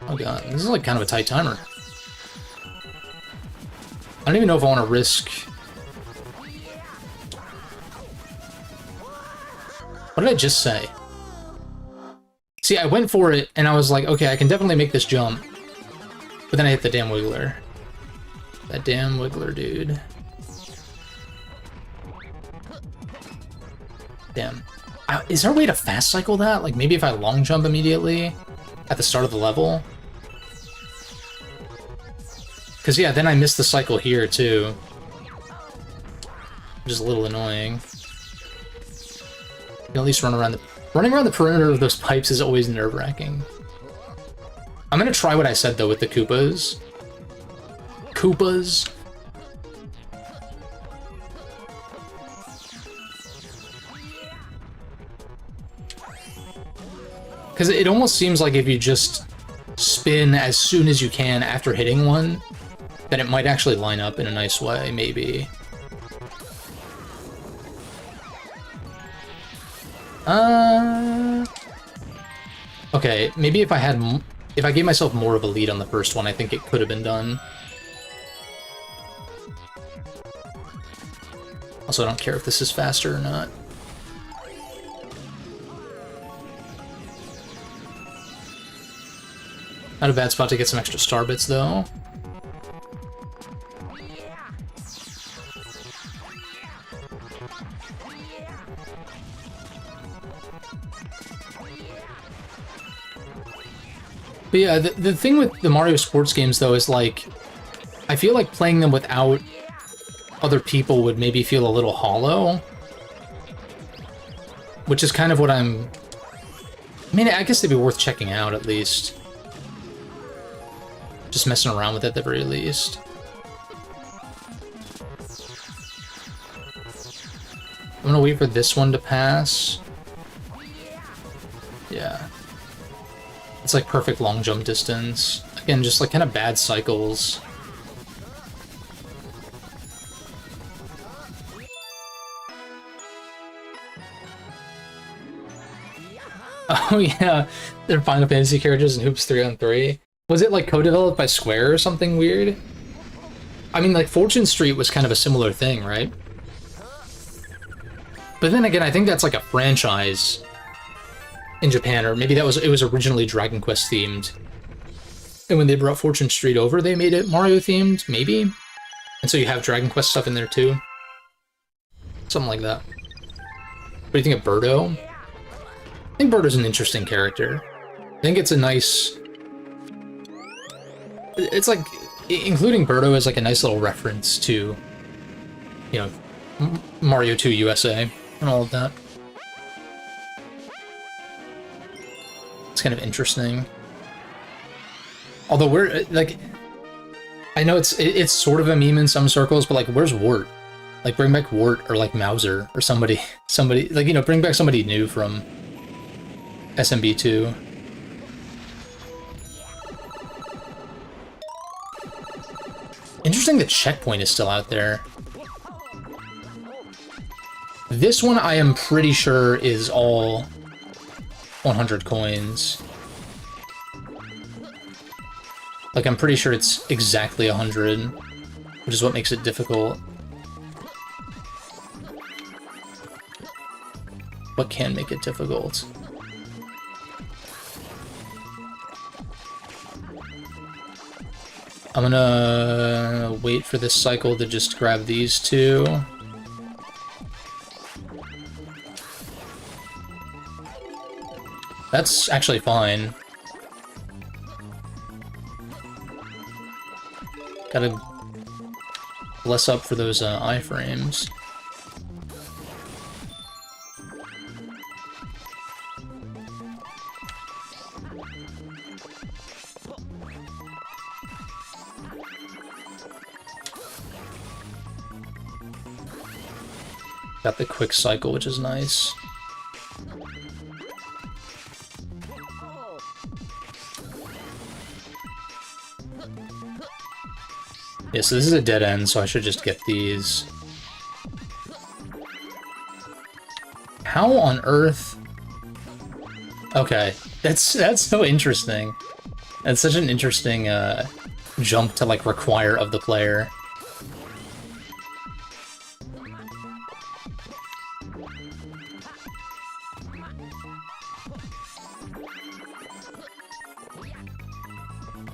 Oh god, this is like kind of a tight timer. I don't even know if I want to risk... What did I just say? See, I went for it, and I was like, okay, I can definitely make this jump. But then I hit the damn wiggler. That damn wiggler, dude. Damn. Is there a way to fast cycle that? Like, maybe if I long jump immediately at the start of the level? Because, yeah, then I missed the cycle here, too. Which is a little annoying. You can at least run around the... Running around the perimeter of those pipes is always nerve-wracking. I'm gonna try what I said, though, with the Koopas. Koopas. Because it almost seems like if you just spin as soon as you can after hitting one, then it might actually line up in a nice way, maybe. Okay, maybe if I gave myself more of a lead on the first one, I think it could have been done. Also, I don't care if this is faster or not. Not a bad spot to get some extra star bits, though. But yeah, the thing with the Mario sports games, though, is like, I feel like playing them without other people would maybe feel a little hollow. Which is kind of what I'm... I mean, I guess they'd be worth checking out, at least. Just messing around with it at the very least. I'm gonna wait for this one to pass. Yeah. It's like perfect long jump distance. Again, just like kind of bad cycles. Oh yeah, they're Final Fantasy characters in Hoops 3-on-3. Was it like co-developed by Square or something weird? I mean, like Fortune Street was kind of a similar thing, right? But then again, I think that's like a franchise in Japan, or maybe it was originally Dragon Quest themed. And when they brought Fortune Street over, they made it Mario themed, maybe? And so you have Dragon Quest stuff in there too? Something like that. What do you think of Birdo? I think Birdo's an interesting character. I think it's a nice... It's like... Including Birdo is like a nice little reference to, you know, Mario 2 USA and all of that. It's kind of interesting. Although we're, like... I know it's sort of a meme in some circles, but like, where's Wart? Like, bring back Wart or like Mauser or somebody, like, you know, bring back somebody new from SMB2. Interesting the checkpoint is still out there. This one I am pretty sure is all 100 coins. Like, I'm pretty sure it's exactly 100, which is what makes it difficult. What can make it difficult? I'm gonna wait for this cycle to just grab these two. That's actually fine. Gotta bless up for those iframes. Got the quick cycle, which is nice. Yeah, so this is a dead end, so I should just get these. How on earth? Okay, that's so interesting. That's such an interesting jump to like require of the player.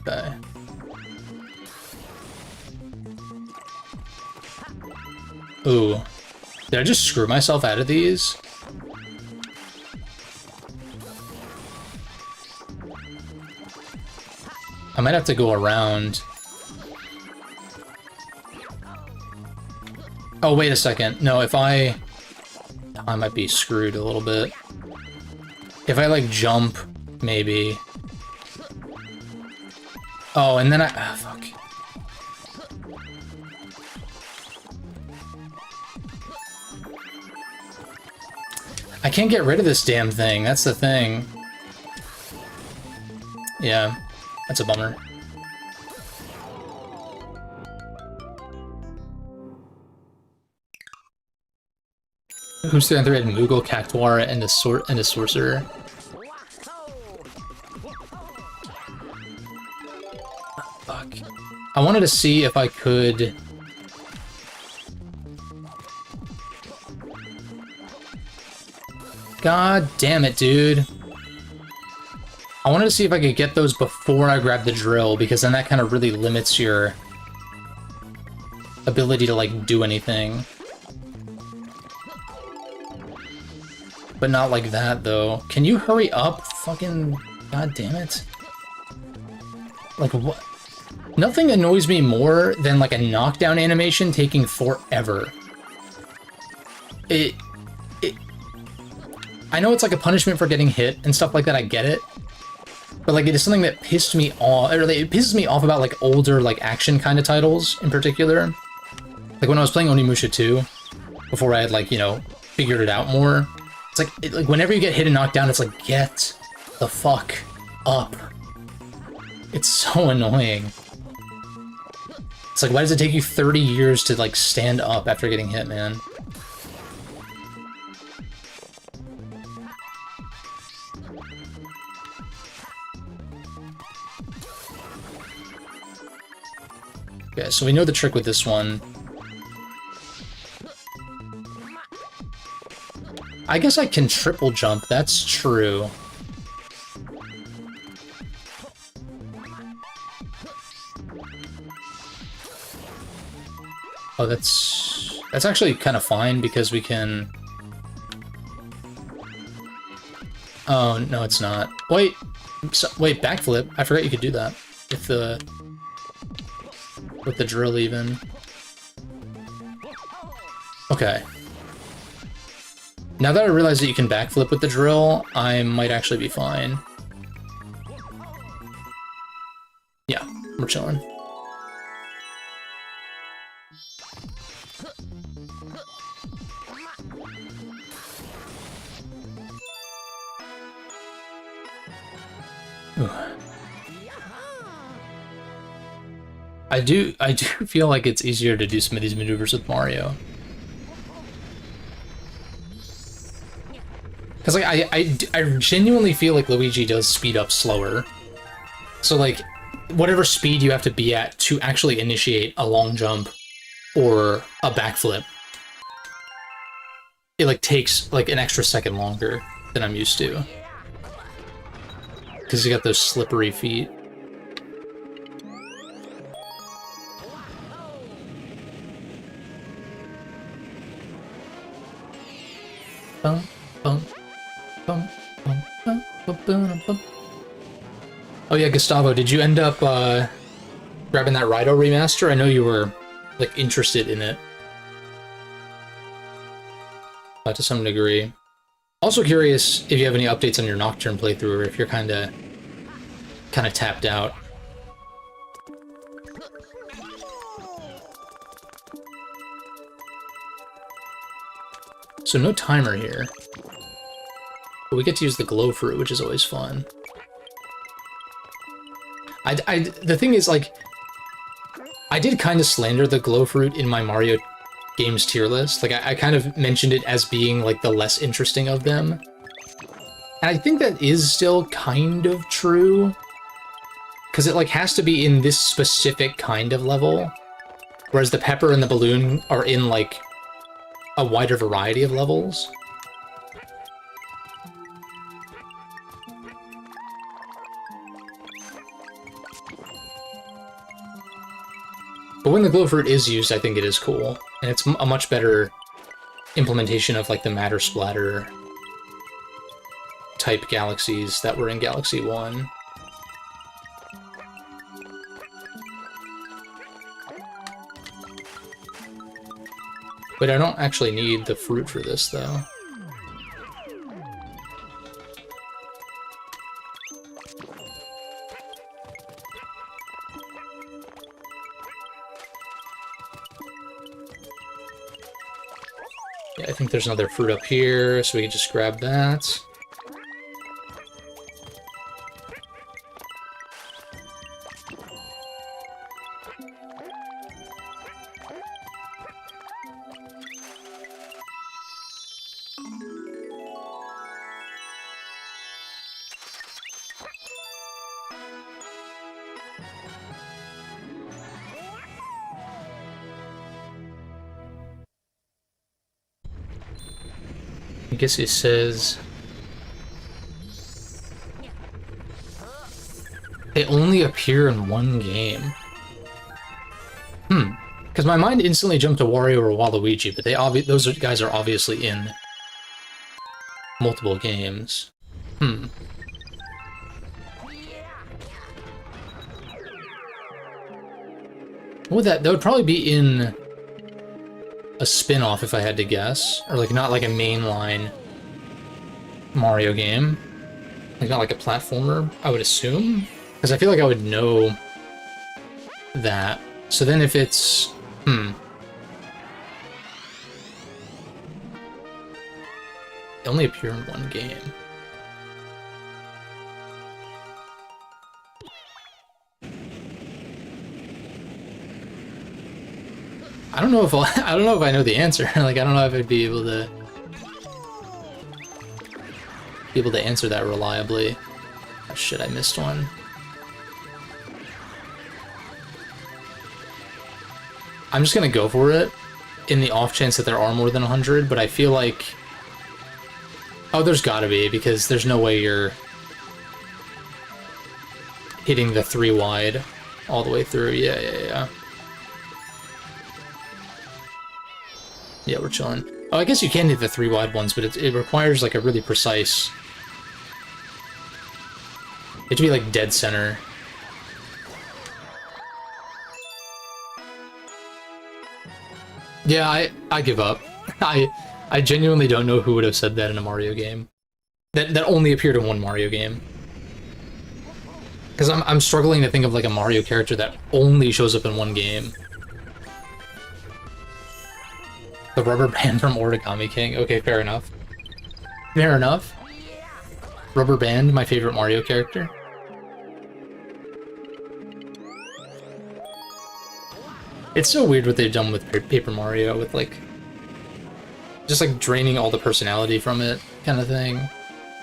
Okay. Ooh. Did I just screw myself out of these? I might have to go around. Oh, wait a second. No, if I might be screwed a little bit. If I, like, jump, maybe. Oh, and then ah, fuck. I can't get rid of this damn thing, that's the thing. Yeah, that's a bummer. Who's the other at Moogle, Cactuar, and a Sorcerer? Fuck. I wanted to see if I could... God damn it, dude. I wanted to see if I could get those before I grab the drill, because then that kind of really limits your ability to, like, do anything. But not like that, though. Can you hurry up? Fucking... God damn it. Like, what? Nothing annoys me more than, like, a knockdown animation taking forever. I know it's like a punishment for getting hit and stuff like that, I get it. But like, it is something that pissed me off, or it pisses me off about like older like action kind of titles in particular. Like when I was playing Onimusha 2, before I had like, you know, figured it out more. It's like, like whenever you get hit and knocked down, it's like, get the fuck up. It's so annoying. It's like, why does it take you 30 years to like stand up after getting hit, man? Okay, so we know the trick with this one. I guess I can triple jump, that's true. Oh, that's actually kind of fine because we can... Oh, no, it's not. Wait, wait, backflip. I forgot you could do that with the drill even. Okay. Now that I realize that you can backflip with the drill, I might actually be fine. Yeah, we're chilling. Ooh. I do feel like it's easier to do some of these maneuvers with Mario. Because, like, I genuinely feel like Luigi does speed up slower. So, like, whatever speed you have to be at to actually initiate a long jump or a backflip, it, like, takes, like, an extra second longer than I'm used to. Because you got those slippery feet. Bum, bum. Bum, bum, bum, bum, bum, bum. Oh yeah, Gustavo, did you end up grabbing that Rido remaster? I know you were like interested in it to some degree. Also curious if you have any updates on your Nocturne playthrough, or if you're kind of tapped out. So no timer here. But we get to use the glow fruit, which is always fun. The thing is, like, I did kind of slander the glow fruit in my Mario games tier list. Like, I kind of mentioned it as being, like, the less interesting of them. And I think that is still kind of true. Because it, like, has to be in this specific kind of level. Whereas the pepper and the balloon are in, like, a wider variety of levels. But when the glow fruit is used, I think it is cool. And it's a much better implementation of, like, the matter splatter type galaxies that were in Galaxy 1. But I don't actually need the fruit for this, though. Yeah, I think there's another fruit up here, so we can just grab that. I guess it says they only appear in one game. Because my mind instantly jumped to Wario or Waluigi, but those guys are obviously in multiple games. What would that would probably be in a spin-off if I had to guess, or like not like a mainline Mario game, like not like a platformer, I would assume, because I feel like I would know that. So then if it's they only appear in one game. I don't know if I know the answer. Like, I don't know if I'd be able to answer that reliably. Oh, shit, I missed one. I'm just gonna go for it in the off chance that there are more than 100, but I feel like... Oh, there's gotta be, because there's no way you're hitting the 3 wide all the way through. Yeah. Yeah, we're chilling. Oh, I guess you can hit the 3 wide ones, but it requires like a really precise... It have to be like dead center. Yeah, I give up. I genuinely don't know who would have said that in a Mario game. That only appeared in one Mario game. Because I'm struggling to think of like a Mario character that only shows up in one game. The rubber band from Origami King. Okay, fair enough. Fair enough. Rubber Band, my favorite Mario character. It's so weird what they've done with Paper Mario, with like... just like draining all the personality from it, kind of thing.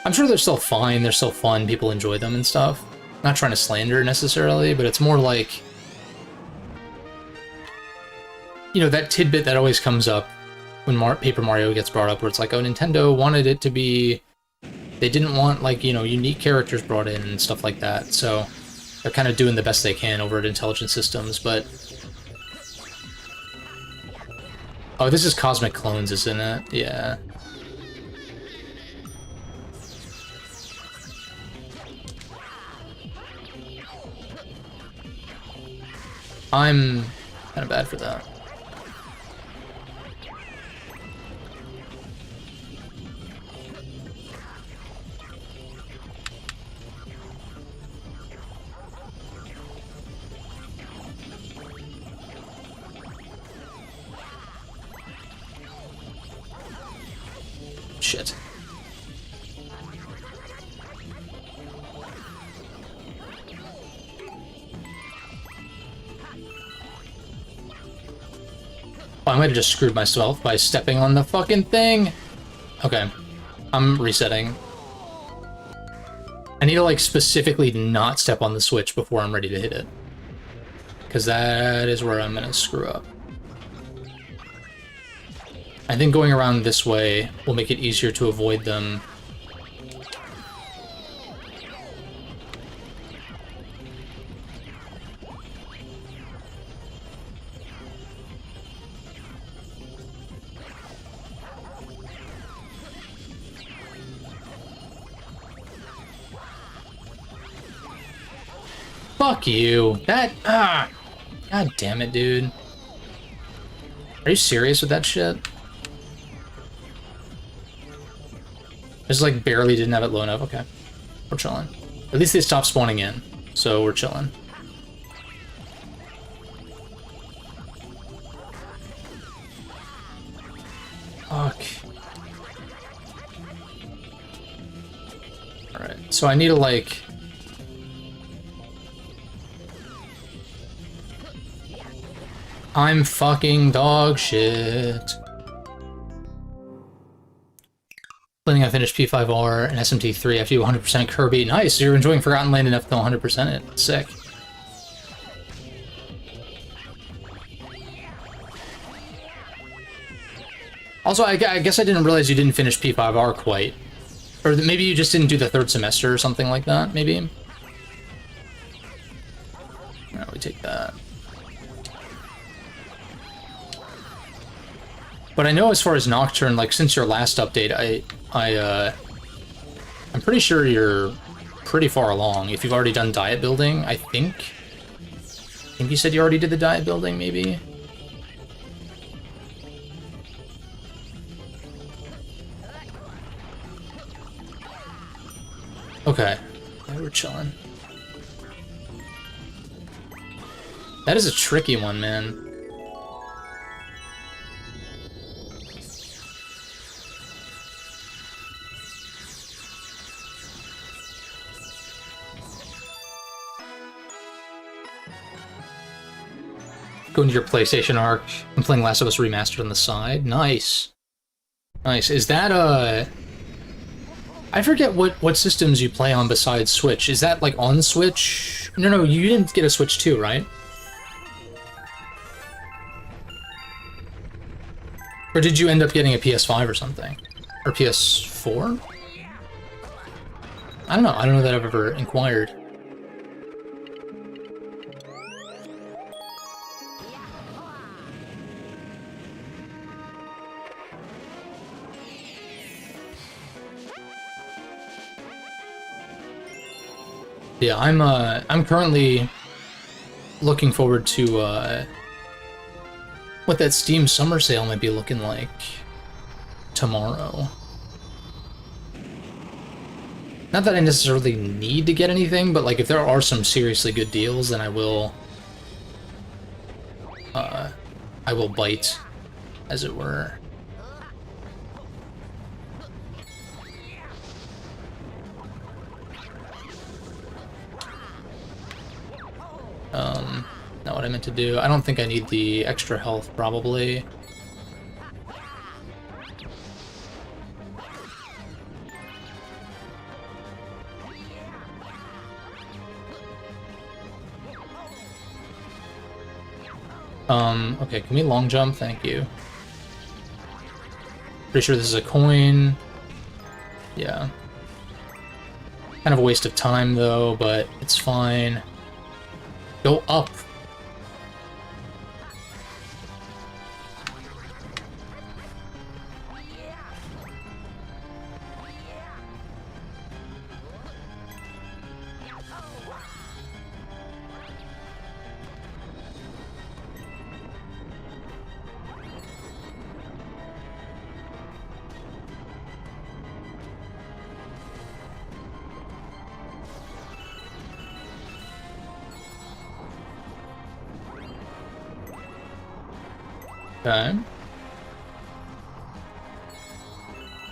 I'm sure they're still fine, they're still fun, people enjoy them and stuff. Not trying to slander necessarily, but it's more like... You know, that tidbit that always comes up when Paper Mario gets brought up, where it's like, oh, Nintendo wanted it to be... They didn't want, like, you know, unique characters brought in and stuff like that, so they're kind of doing the best they can over at Intelligent Systems, but... Oh, this is Cosmic Clones, isn't it? Yeah. I'm kind of bad for that. Shit. Oh, I might have just screwed myself by stepping on the fucking thing. Okay. I'm resetting. I need to, like, specifically not step on the switch before I'm ready to hit it. Because that is where I'm gonna screw up. I think going around this way will make it easier to avoid them. Fuck you. God damn it, dude. Are you serious with that shit? Just like barely didn't have it low enough. Okay. We're chilling. At least they stopped spawning in, so we're chilling. Fuck. Alright, so I need to like... I'm fucking dog shit. Planning on finish P5R and SMT3 after you 100% Kirby. Nice, so you're enjoying Forgotten Land enough to 100% it. Sick. Also, I guess I didn't realize you didn't finish P5R quite. Or maybe you just didn't do the 3rd semester or something like that, maybe? Alright, we take that. But I know as far as Nocturne, like, since your last update, I'm pretty sure you're pretty far along. If you've already done diet building, I think you said you already did the diet building, maybe? Okay. Yeah, we're chilling. That is a tricky one, man. Go into your PlayStation arc. I'm playing Last of Us Remastered on the side. Nice. Nice. Is that, I forget what systems you play on besides Switch. Is that, like, on Switch? No, you didn't get a Switch 2, right? Or did you end up getting a PS5 or something? Or PS4? I don't know. I don't know that I've ever inquired. Yeah, I'm currently looking forward to what that Steam summer sale might be looking like tomorrow. Not that I necessarily need to get anything, but like if there are some seriously good deals, then I will bite, as it were. Not what I meant to do. I don't think I need the extra health, probably. Okay, can we long jump? Thank you. Pretty sure this is a coin. Yeah. Kind of a waste of time, though, but it's fine. Go up. Okay.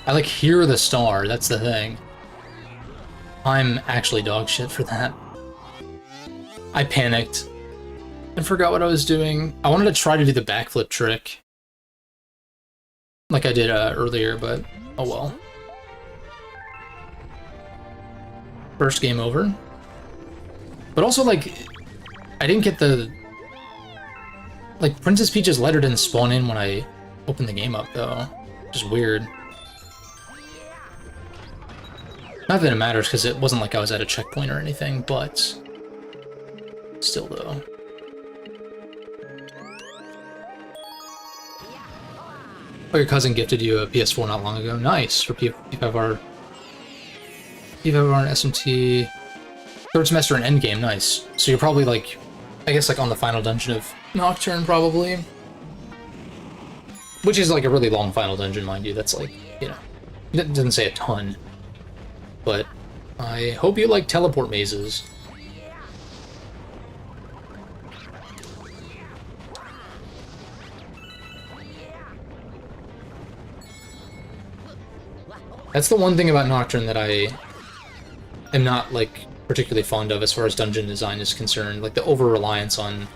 I like hear the star, that's the thing. I'm actually dog shit for that. I panicked and forgot what I was doing. I wanted to try to do the backflip trick like I did earlier, but oh well. First game over. But also, like, I didn't get the... Like, Princess Peach's letter didn't spawn in when I opened the game up, though. Just weird. Not that it matters, because it wasn't like I was at a checkpoint or anything, but... Still, though. Oh, your cousin gifted you a PS4 not long ago. Nice, for P5R. P5R and SMT... Third semester and endgame, nice. So you're probably, like... I guess, like, on the final dungeon of Nocturne, probably. Which is, like, a really long final dungeon, mind you. That's, like, you know... It doesn't say a ton. But I hope you like teleport mazes. That's the one thing about Nocturne that I am not, like, particularly fond of as far as dungeon design is concerned. Like, the over-reliance on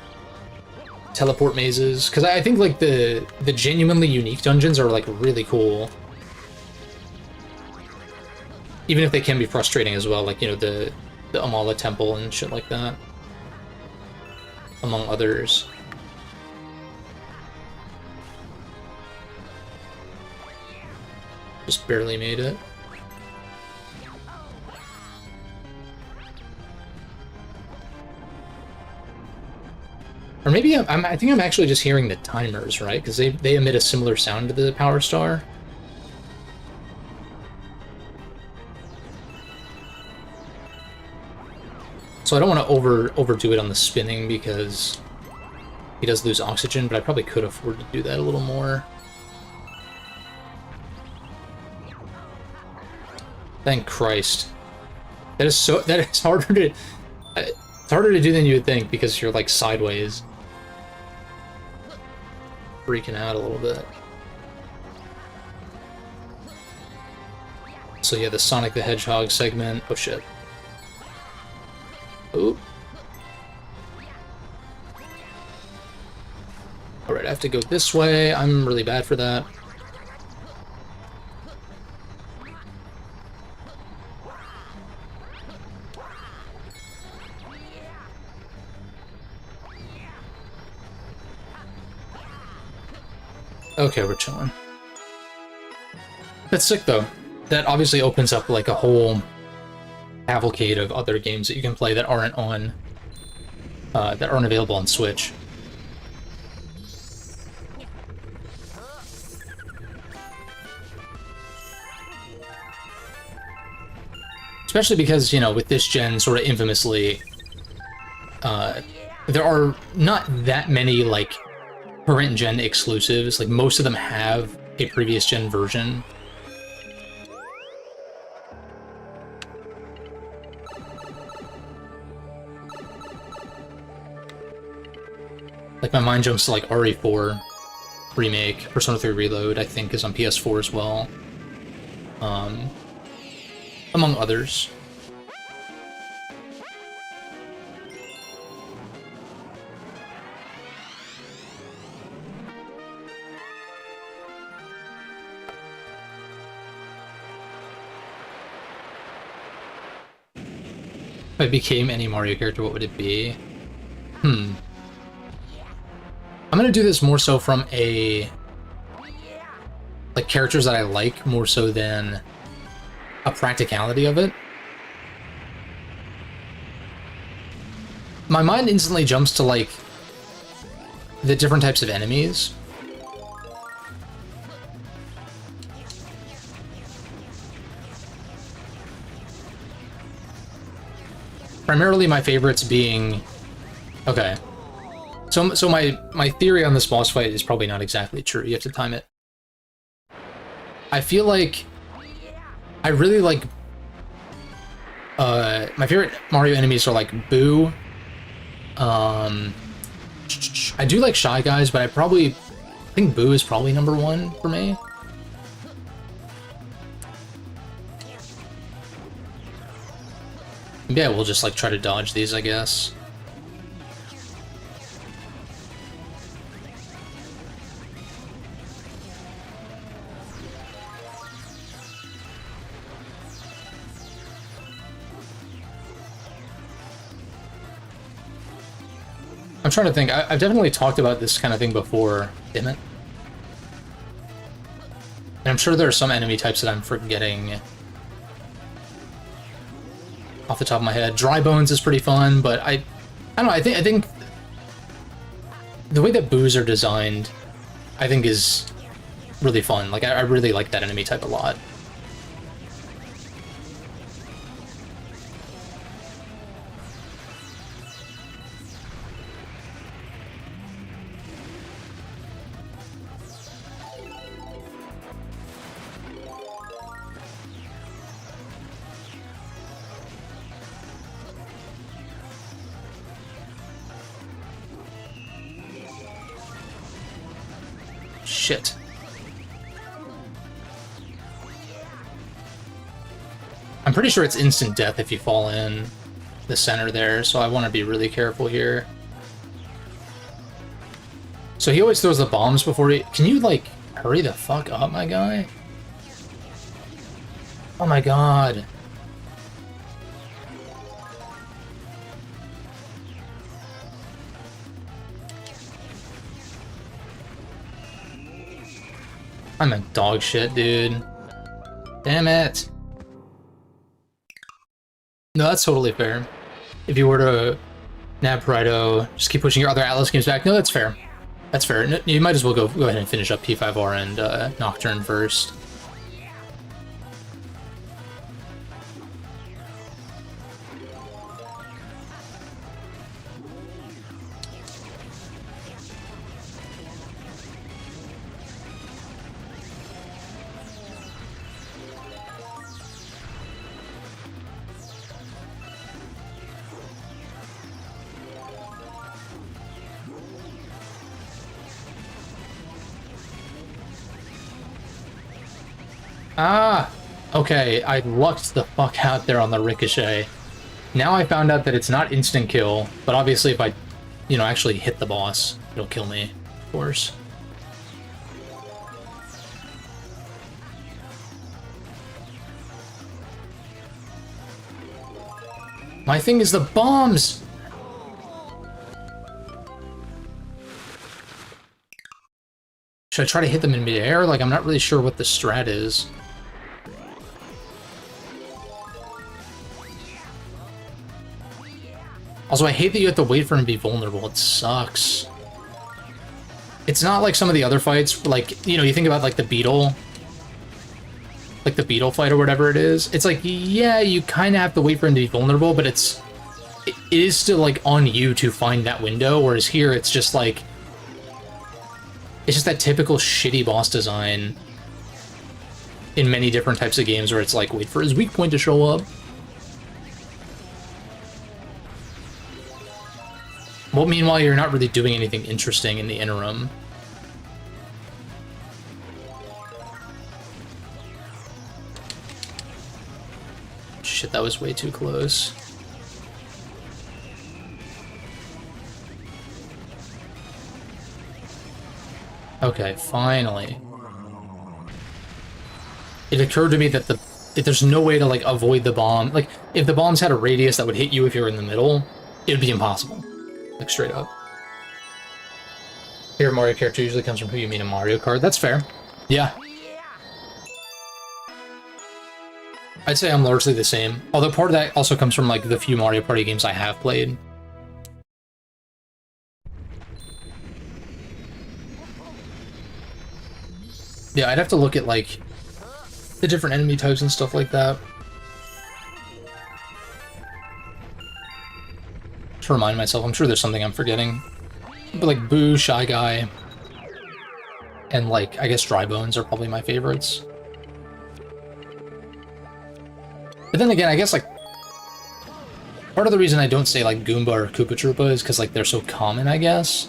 teleport mazes. Because I think, like, the genuinely unique dungeons are, like, really cool. Even if they can be frustrating as well, like, you know, the Amala Temple and shit like that. Among others. Just barely made it. Or maybe I think I'm actually just hearing the timers, right? Because they emit a similar sound to the Power Star. So I don't want to overdo it on the spinning because he does lose oxygen, but I probably could afford to do that a little more. Thank Christ. That is harder to it's harder to do than you would think because you're like sideways. Freaking out a little bit. So yeah, the Sonic the Hedgehog segment. Oh shit. Oop. Alright, I have to go this way. I'm really bad for that. Okay, we're chilling. That's sick, though. That obviously opens up, like, a whole cavalcade of other games that you can play that aren't on... that aren't available on Switch. Especially because, you know, with this gen, sort of infamously, there are not that many, like, current gen exclusives. Like, most of them have a previous gen version. Like, my mind jumps to, like, RE4 Remake, Persona 3 Reload, I think, is on PS4 as well. Among others. If I became any Mario character, what would it be? I'm gonna do this more so from a... like, characters that I like more so than a practicality of it. My mind instantly jumps to, like, the different types of enemies. Primarily my favorites being... Okay. So my theory on this boss fight is probably not exactly true. You have to time it. I feel like I really like my favorite Mario enemies are like Boo. I do like Shy Guys, but I think Boo is probably #1 for me. Yeah, we'll just like try to dodge these, I guess. I'm trying to think. I've definitely talked about this kind of thing before. Damn it. And I'm sure there are some enemy types that I'm forgetting off the top of my head. Dry Bones is pretty fun, but I don't know. I think the way that boos are designed, I think is really fun. Like I really like that enemy type a lot. Shit. I'm pretty sure it's instant death if you fall in the center there, so I want to be really careful here. So he always throws the bombs before he... Can you, like, hurry the fuck up, my guy? Oh my god. I'm a dog shit, dude. Damn it. No, that's totally fair. If you were to nab Parido, just keep pushing your other Atlas games back. No, that's fair. That's fair. You might as well go ahead and finish up P5R and Nocturne first. Ah! Okay, I lucked the fuck out there on the Ricochet. Now I found out that it's not instant kill, but obviously if I, you know, actually hit the boss, it'll kill me, of course. My thing is the bombs! Should I try to hit them in midair? Like, I'm not really sure what the strat is. Also, I hate that you have to wait for him to be vulnerable. It sucks. It's not like some of the other fights, like, you know, you think about, like, the Beetle. like the beetle fight or whatever it is, it's like, yeah, you kind of have to wait for him to be vulnerable, but it is still like on you to find that window, whereas here it's just like, it's just that typical shitty boss design in many different types of games where it's like, wait for his weak point to show up. Well, meanwhile, you're not really doing anything interesting in the interim. Shit, that was way too close. Okay, finally. It occurred to me that if there's no way to, like, avoid the bomb. Like, if the bombs had a radius that would hit you if you were in the middle, it would be impossible. Like, straight up. Favorite Mario character usually comes from who you meet in Mario Kart. That's fair. Yeah. I'd say I'm largely the same. Although part of that also comes from, like, the few Mario Party games I have played. Yeah, I'd have to look at, like, the different enemy types and stuff like that to remind myself. I'm sure there's something I'm forgetting. But, like, Boo, Shy Guy, and, like, I guess Dry Bones are probably my favorites. But then again, I guess, like, part of the reason I don't say, like, Goomba or Koopa Troopa is because, like, they're so common, I guess.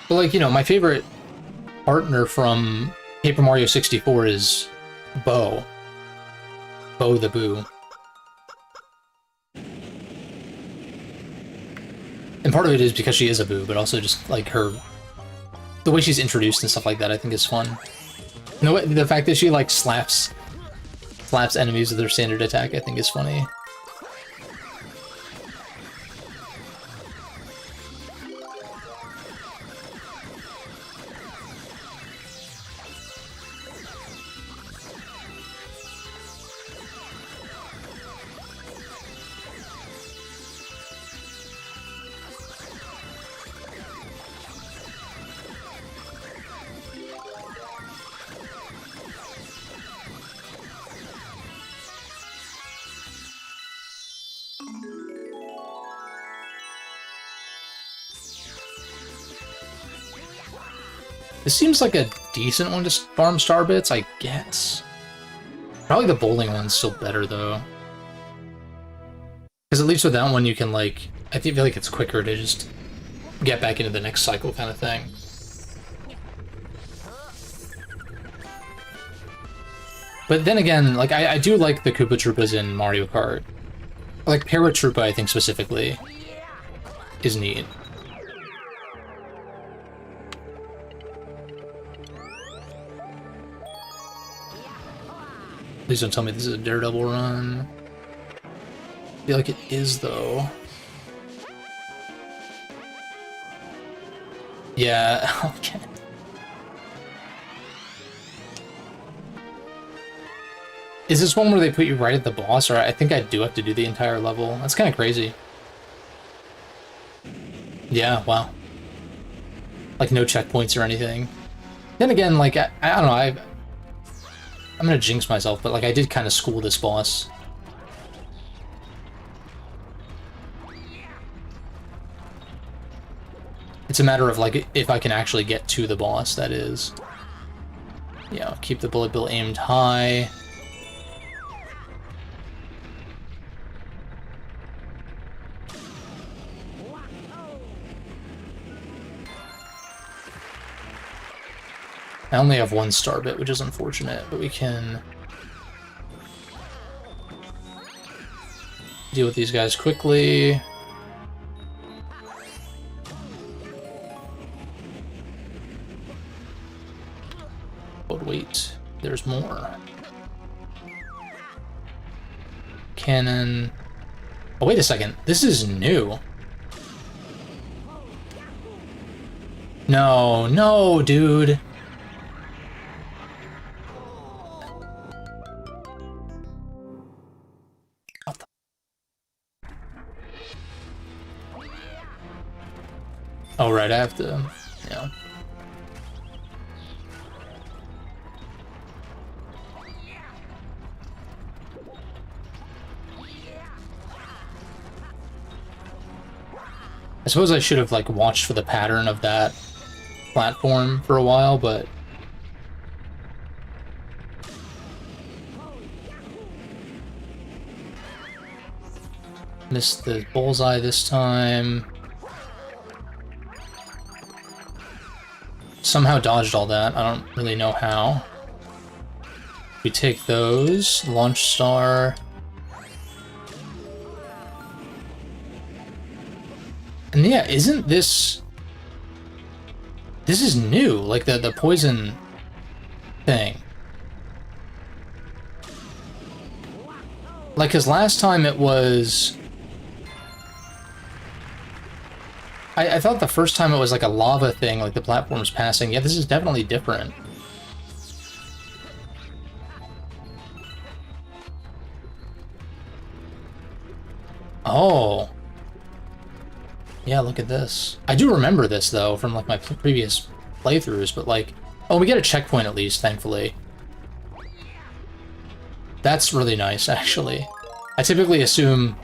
But, like, you know, my favorite partner from Paper Mario 64 is Bo. Bo the Boo. And part of it is because she is a Boo, but also just, like, the way she's introduced and stuff like that, I think is fun. The fact that she, like, slaps enemies with their standard attack, I think is funny. This seems like a decent one to farm star bits, I guess. Probably the bowling one's still better, though. Because at least with that one, you can, like... I feel like it's quicker to just get back into the next cycle kind of thing. But then again, like, I do like the Koopa Troopas in Mario Kart. Like, Paratroopa, I think, specifically, is neat. Please don't tell me this is a Daredevil run. I feel like it is, though. Yeah, okay. Is this one where they put you right at the boss, or I think I do have to do the entire level? That's kind of crazy. Yeah, wow. Like, no checkpoints or anything. Then again, like, I don't know, I'm gonna jinx myself, but, like, I did kind of school this boss. It's a matter of, like, if I can actually get to the boss, that is. You know, keep the bullet bill aimed high. I only have one star bit, which is unfortunate, but we can deal with these guys quickly. But wait, there's more. Cannon. Oh, wait a second. This is new. No, no, dude. Oh, right, I have to... Yeah. I suppose I should have, like, watched for the pattern of that platform for a while, but... Missed the bullseye this time. Somehow dodged all that. I don't really know how. We take those. Launch star. And yeah, isn't this... This is new, like the poison thing. Like, cause last time it was... I thought the first time it was like a lava thing, like the platform's passing. Yeah, this is definitely different. Oh. Yeah, look at this. I do remember this, though, from like my previous playthroughs, but like... Oh, we get a checkpoint at least, thankfully. That's really nice, actually. I typically assume...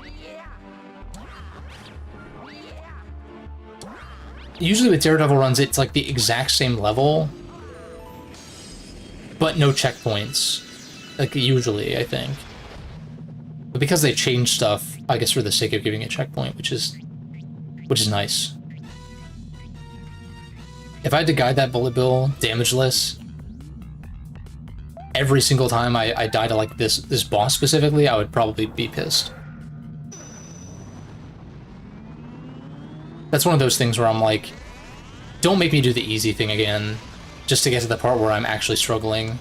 Usually with Daredevil runs, it's like the exact same level, but no checkpoints. Like, usually, I think. But because they changed stuff, I guess for the sake of giving a checkpoint, which is nice. If I had to guide that bullet bill damageless, every single time I die to like this boss specifically, I would probably be pissed. That's one of those things where I'm like, don't make me do the easy thing again, just to get to the part where I'm actually struggling.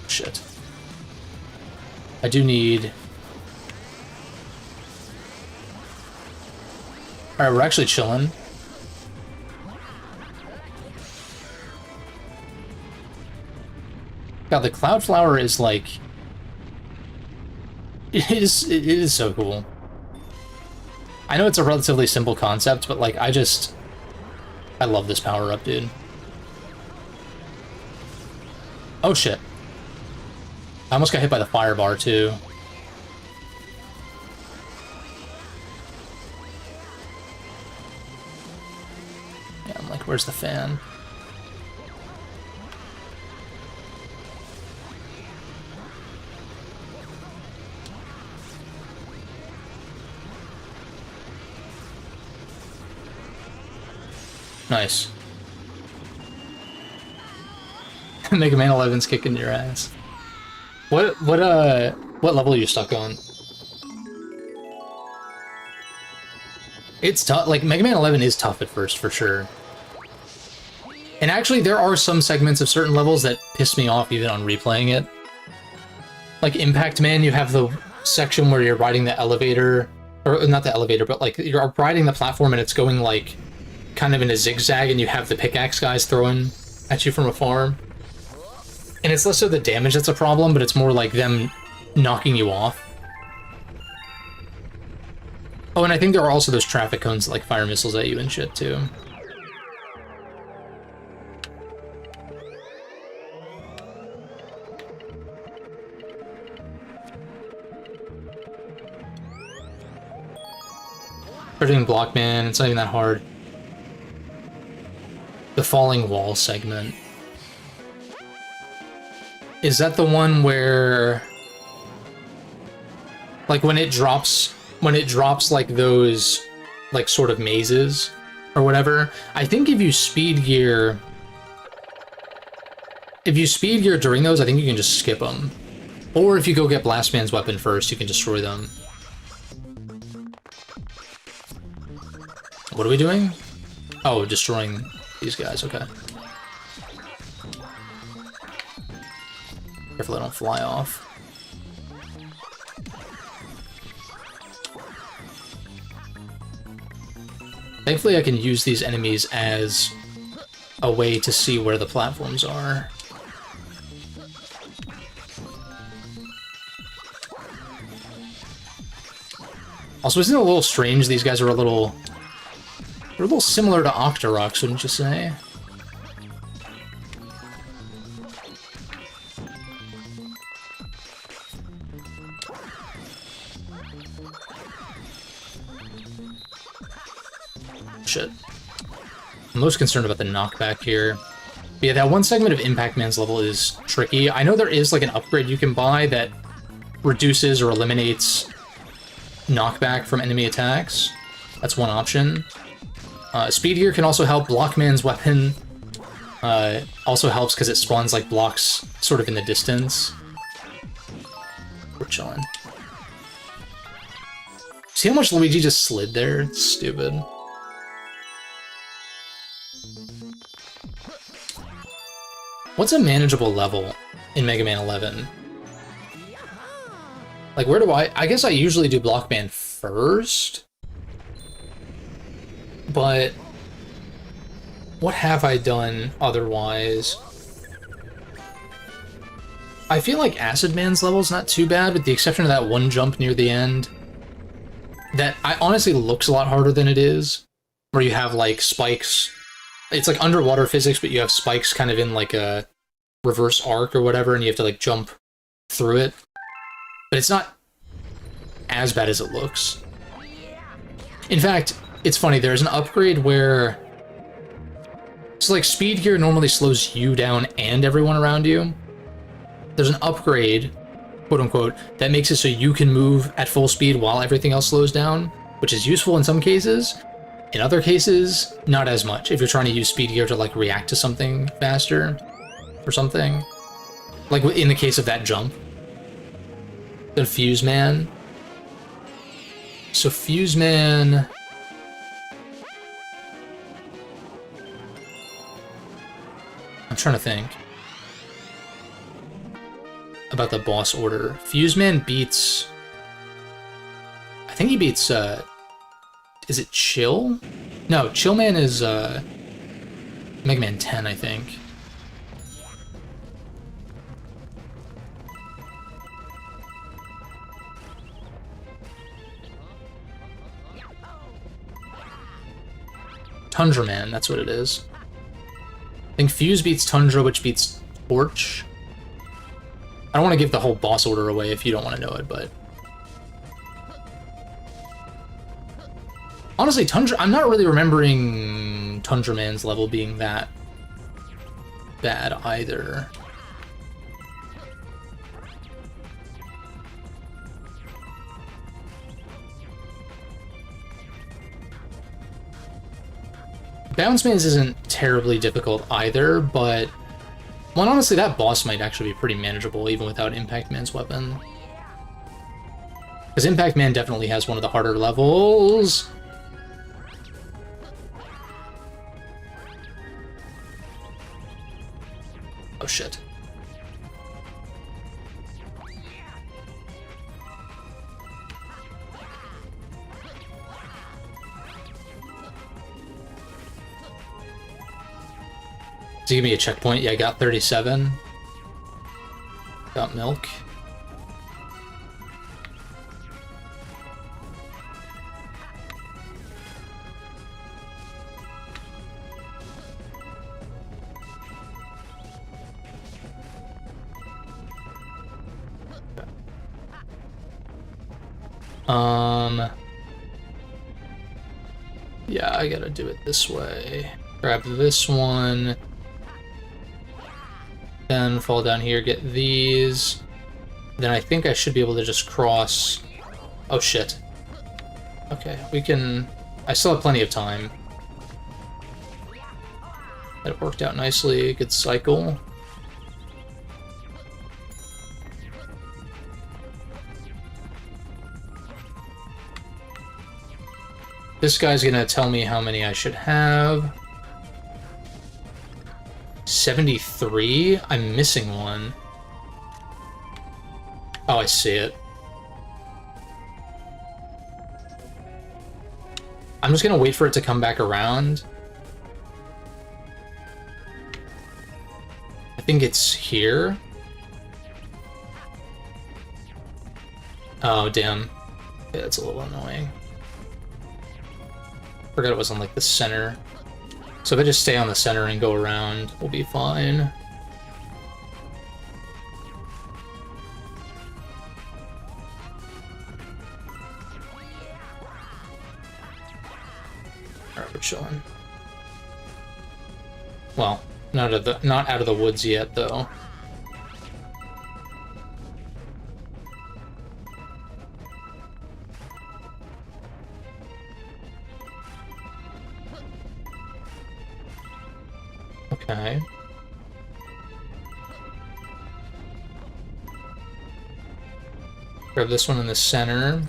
Shit. I do need... Alright, we're actually chilling. God, the Cloud Flower is like... It is so cool. I know it's a relatively simple concept, but like, I love this power-up, dude. Oh shit. I almost got hit by the fire bar, too. Yeah, I'm like, where's the fan? Nice. Mega Man 11's kicking your ass. What level are you stuck on? It's tough. Like, Mega Man 11 is tough at first, for sure. And actually, there are some segments of certain levels that piss me off even on replaying it. Like, Impact Man, you have the section where you're riding the elevator, or not the elevator, but like, you're riding the platform and it's going like, kind of in a zigzag, and you have the pickaxe guys throwing at you from afar. And it's less so the damage that's a problem, but it's more like them knocking you off. Oh, and I think there are also those traffic cones that like fire missiles at you and shit, too. We're doing Blockman, it's not even that hard. The falling wall segment. Is that the one where, like, when it drops like those, like, sort of mazes or whatever? I think if you speed gear during those, I think you can just skip them. Or if you go get Blast Man's weapon first, you can destroy them. What are we doing? Oh, destroying these guys, okay. Careful I don't fly off. Thankfully I can use these enemies as a way to see where the platforms are. Also, isn't it a little strange these guys are a little... They're a little similar to Octoroks, wouldn't you say? Shit. I'm most concerned about the knockback here. But yeah, that one segment of Impact Man's level is tricky. I know there is like an upgrade you can buy that reduces or eliminates knockback from enemy attacks. That's one option. Speed Gear can also help. Blockman's weapon also helps because it spawns like blocks sort of in the distance. We're chilling. See how much Luigi just slid there? It's stupid. What's a manageable level in Mega Man 11? Like, where do I guess I usually do Blockman first? But what have I done otherwise? I feel like Acid Man's level's not too bad, with the exception of that one jump near the end. That honestly looks a lot harder than it is, where you have like spikes. It's like underwater physics, but you have spikes kind of in like a reverse arc or whatever, and you have to like jump through it. But it's not as bad as it looks. In fact, it's funny, there's an upgrade where... So like Speed Gear normally slows you down and everyone around you. There's an upgrade, quote unquote, that makes it so you can move at full speed while everything else slows down, which is useful in some cases. In other cases, not as much, if you're trying to use Speed Gear to like react to something faster or something. Like in the case of that jump. The Fuse Man. So Fuse Man... I'm trying to think about the boss order. Fuse Man beats... I think he beats, is it Chill? No, Chill Man is, Mega Man 10, I think. Tundra Man, that's what it is. I think Fuse beats Tundra, which beats Torch. I don't want to give the whole boss order away if you don't want to know it, but... Honestly, Tundra... I'm not really remembering Tundra Man's level being that bad either. Bounce Man's isn't terribly difficult either, but... Well, honestly, that boss might actually be pretty manageable, even without Impact Man's weapon. Because Impact Man definitely has one of the harder levels. Oh, shit. Does he give me a checkpoint? Yeah, I got 37. Got milk. Yeah, I gotta do it this way. Grab this one. Then fall down here, get these. Then I think I should be able to just cross. Oh shit. Okay, we can... I still have plenty of time. That worked out nicely, good cycle. This guy's gonna tell me how many I should have. 73? I'm missing one. Oh, I see it. I'm just gonna wait for it to come back around. I think it's here. Oh, damn. Yeah, that's a little annoying. Forgot it was on, like, the center. So if I just stay on the center and go around, we'll be fine. Alright, we're chilling. Well, not out of the woods yet, though. Okay. Grab this one in the center.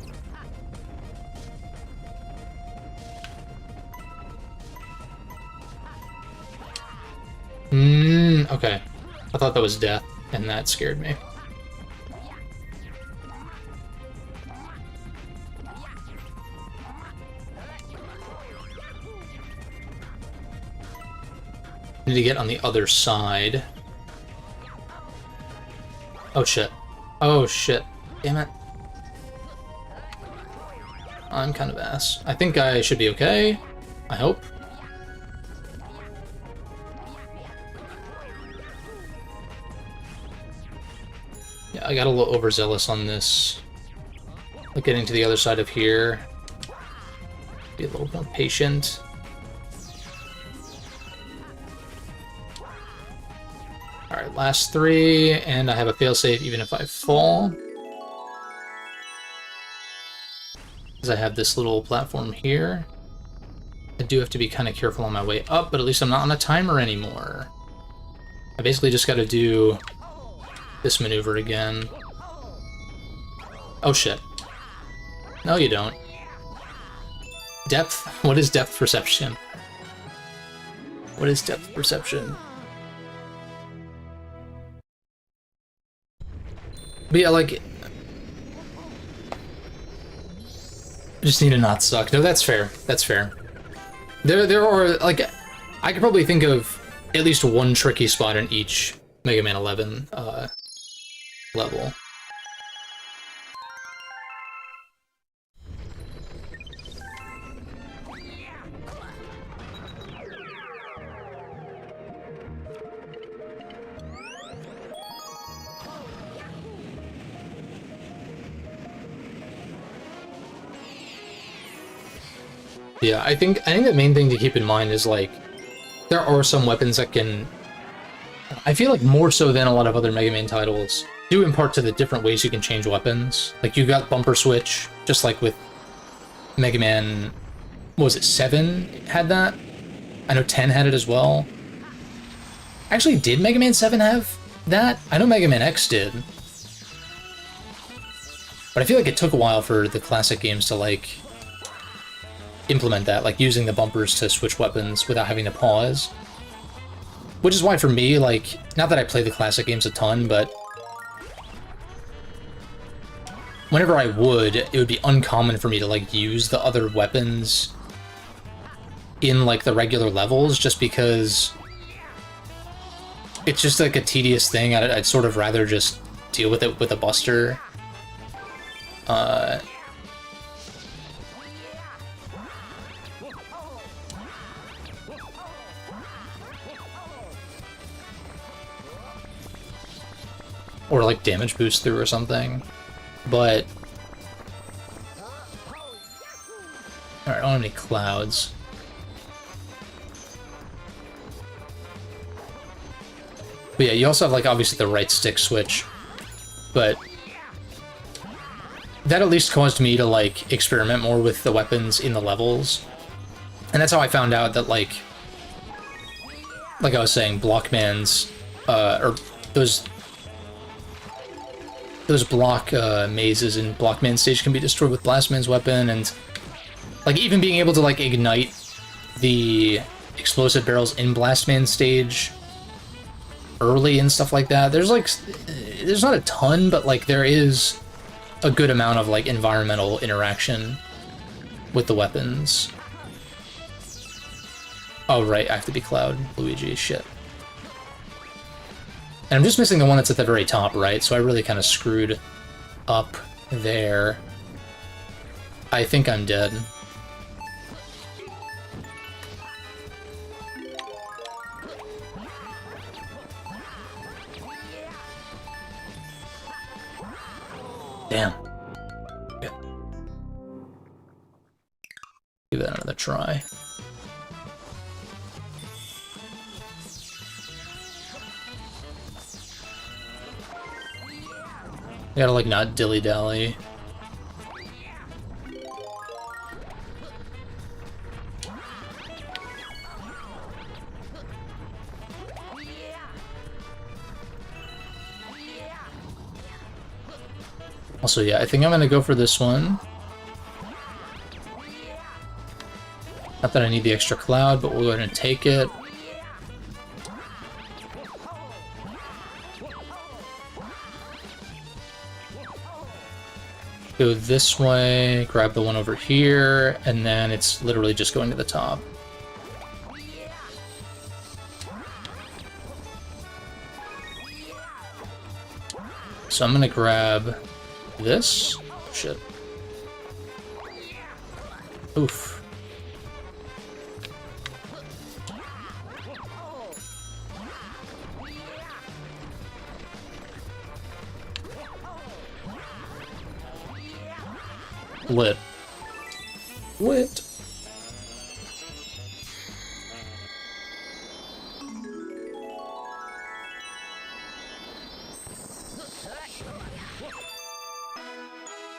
Okay. I thought that was death, and that scared me. Need to get on the other side. Oh shit. Oh shit. Damn it. I'm kind of ass. I think I should be okay. I hope. Yeah, I got a little overzealous on this. Like getting to the other side of here. Be a little more patient. Alright, last 3, and I have a failsafe even if I fall. Because I have this little platform here. I do have to be kind of careful on my way up, but at least I'm not on a timer anymore. I basically just got to do this maneuver again. Oh shit. No, you don't. Depth? What is depth perception? What is depth perception? But yeah, like... just need to not suck. No, that's fair. That's fair. There are, like... I could probably think of at least one tricky spot in each Mega Man 11 level. Yeah, I think the main thing to keep in mind is, like, there are some weapons that can, I feel like more so than a lot of other Mega Man titles, due in part to the different ways you can change weapons. Like, you got bumper switch, just like with Mega Man, what was it, 7 had that? I know 10 had it as well. Actually, did Mega Man 7 have that? I know Mega Man X did. But I feel like it took a while for the classic games to, like, implement that, like using the bumpers to switch weapons without having to pause. Which is why for me, like, not that I play the classic games a ton, but whenever I would, it would be uncommon for me to, like, use the other weapons in, like, the regular levels, just because it's just, like, a tedious thing. I'd sort of rather just deal with it with a buster. Or, like, damage boost through or something. But... alright, I don't have any clouds. But yeah, you also have, like, obviously the right stick switch. But... that at least caused me to, like, experiment more with the weapons in the levels. And that's how I found out that, like I was saying, Blockman's, or those block mazes in Blockman stage can be destroyed with Blastman's weapon, and, like, even being able to, like, ignite the explosive barrels in Blastman stage early and stuff like that. There's there's not a ton, but like there is a good amount of like environmental interaction with the weapons. Oh right, I have to be Cloud Luigi, shit. And I'm just missing the one that's at the very top, right? So I really kind of screwed up there. I think I'm dead. Damn. Yeah. Give that another try. I gotta, like, not dilly-dally. Also, yeah, I think I'm gonna go for this one. Not that I need the extra cloud, but we'll go ahead and take it. Go this way, grab the one over here, and then it's literally just going to the top. So I'm gonna grab this. Shit. Oof. Lit. Lit.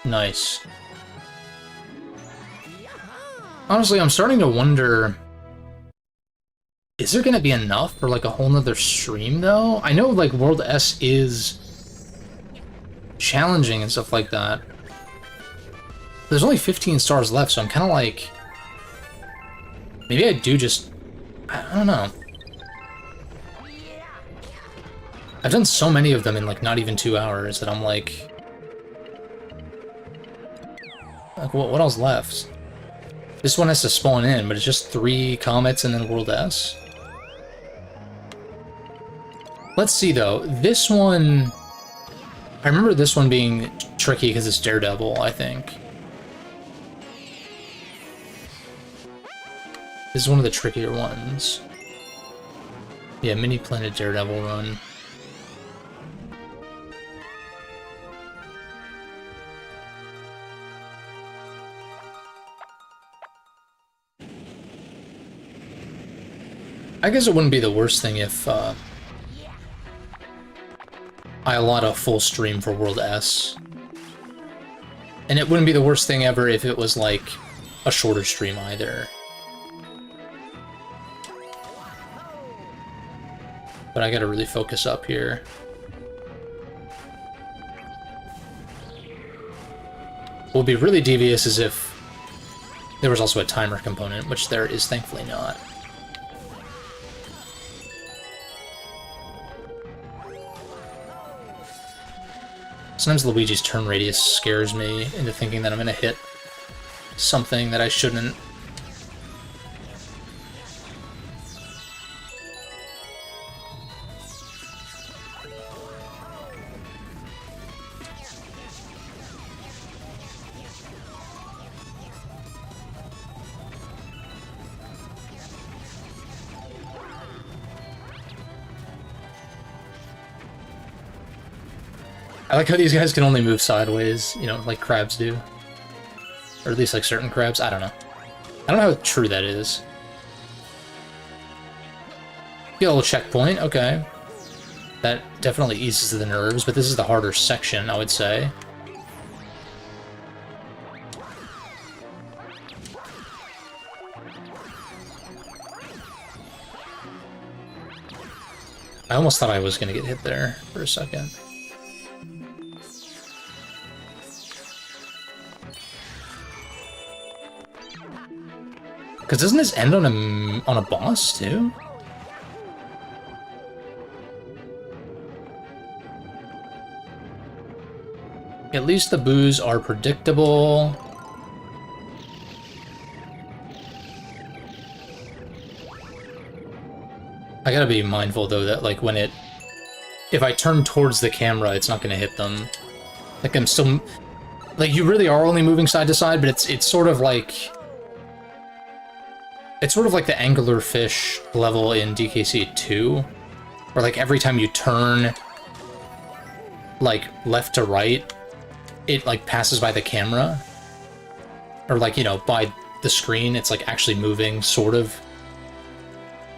Nice. Honestly, I'm starting to wonder, is there gonna be enough for like a whole nother stream though? I know like World S is challenging and stuff like that. There's only 15 stars left, so I'm kind of like, maybe I do just, I don't know. I've done so many of them in like not even 2 hours that I'm like what else left? This one has to spawn in, but it's just 3 comets and then World S. Let's see though, this one, I remember this one being tricky because it's Daredevil, I think. This is one of the trickier ones. Yeah, Mini Planet Daredevil run. I guess it wouldn't be the worst thing if I allowed a full stream for World S. And it wouldn't be the worst thing ever if it was like a shorter stream either. But I gotta really focus up here. What would be really devious is if there was also a timer component, which there is thankfully not. Sometimes Luigi's turn radius scares me into thinking that I'm gonna hit something that I shouldn't. I like how these guys can only move sideways, you know, like crabs do. Or at least like certain crabs, I don't know. I don't know how true that is. Get a little checkpoint, okay. That definitely eases the nerves, but this is the harder section, I would say. I almost thought I was gonna get hit there for a second. Because doesn't this end on a boss, too? At least the boos are predictable. I gotta be mindful though that like when if I turn towards the camera, it's not gonna hit them. Like I'm still, like you really are only moving side to side, but it's sort of like the anglerfish level in DKC 2, where like every time you turn like left to right, it like passes by the camera, or like, you know, by the screen. It's like actually moving sort of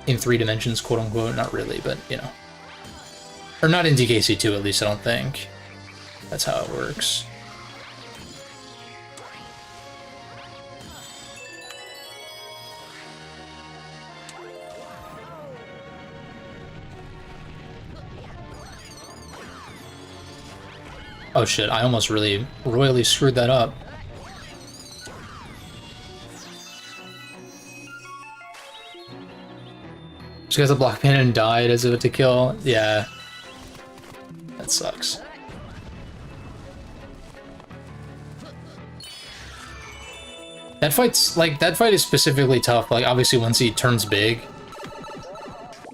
in 3 dimensions, quote unquote. Not really, but you know, or not in DKC 2 at least. I don't think that's how it works. Oh shit, I almost really royally screwed that up. Just because the block cannon died as if to kill? Yeah. That sucks. That fight is specifically tough. Like, obviously once he turns big,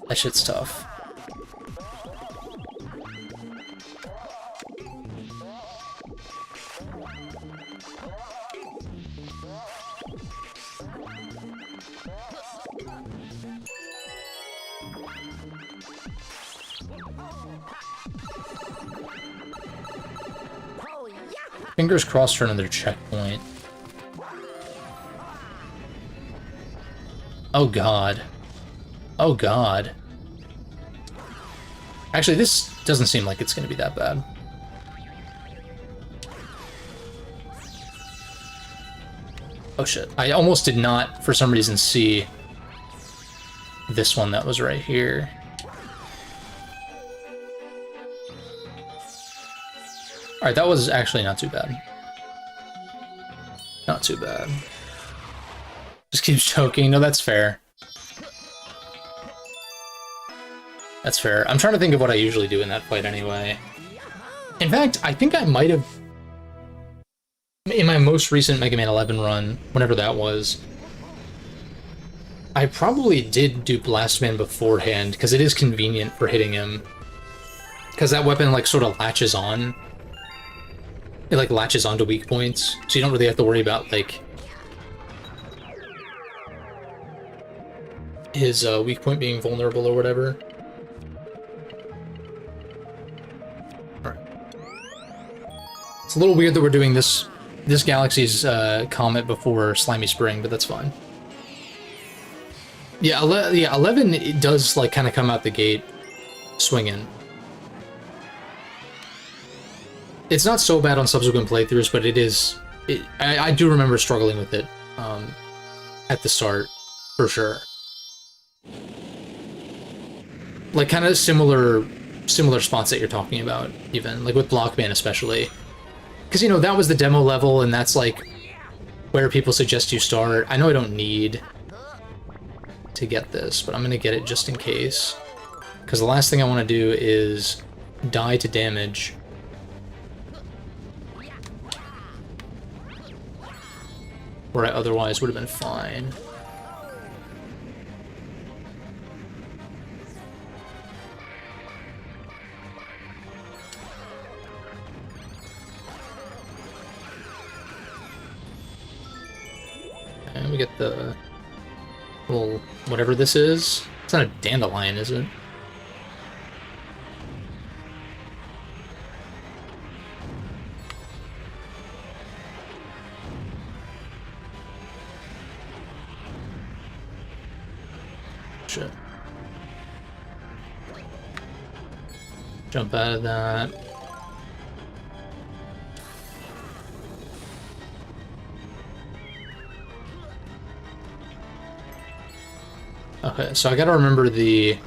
that shit's tough. Fingers crossed for another checkpoint. Oh god. Oh god. Actually, this doesn't seem like it's gonna be that bad. Oh shit. I almost did not, for some reason, see this one that was right here. Alright, that was actually not too bad. Not too bad. Just keeps choking. No, that's fair. That's fair. I'm trying to think of what I usually do in that fight anyway. In fact, I think I might have... in my most recent Mega Man 11 run, whenever that was, I probably did do Blast Man beforehand, because it is convenient for hitting him. Because that weapon, like, sort of latches on. It, like, latches onto weak points, so you don't really have to worry about, like, his weak point being vulnerable or whatever. Alright. It's a little weird that we're doing this galaxy's Comet before Slimy Spring, but that's fine. Yeah, 11 it does, like, kind of come out the gate swinging. It's not so bad on subsequent playthroughs, but it is... I do remember struggling with it at the start, for sure. Like, kind of similar spots that you're talking about, even. Like, with Blockman especially. Because, you know, that was the demo level, and that's, like, where people suggest you start. I know I don't need to get this, but I'm going to get it just in case. Because the last thing I want to do is die to damage. Where I otherwise would have been fine. And we get the little whatever this is. It's not a dandelion, is it? Shit. Jump out of that. Okay, so I gotta remember the...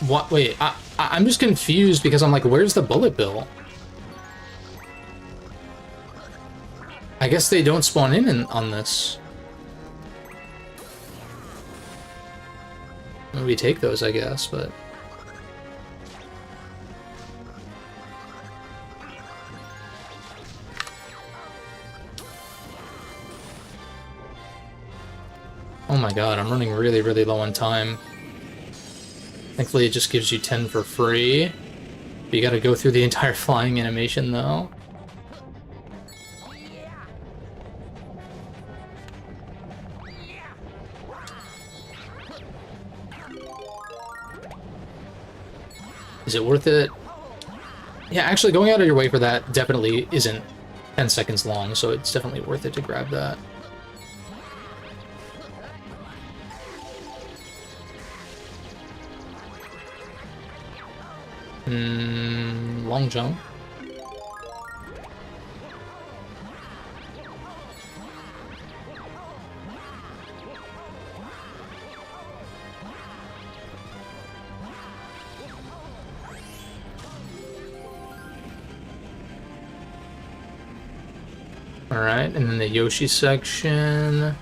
What? Wait, I'm just confused because I'm like, where's the bullet bill? I guess they don't spawn in on this. Maybe take those, I guess, but... my god, I'm running really, really low on time. Thankfully, it just gives you 10 for free. But you gotta go through the entire flying animation, though. Is it worth it? Yeah, actually, going out of your way for that definitely isn't 10 seconds long, so it's definitely worth it to grab that. Long jump. Alright, and then the Yoshi section.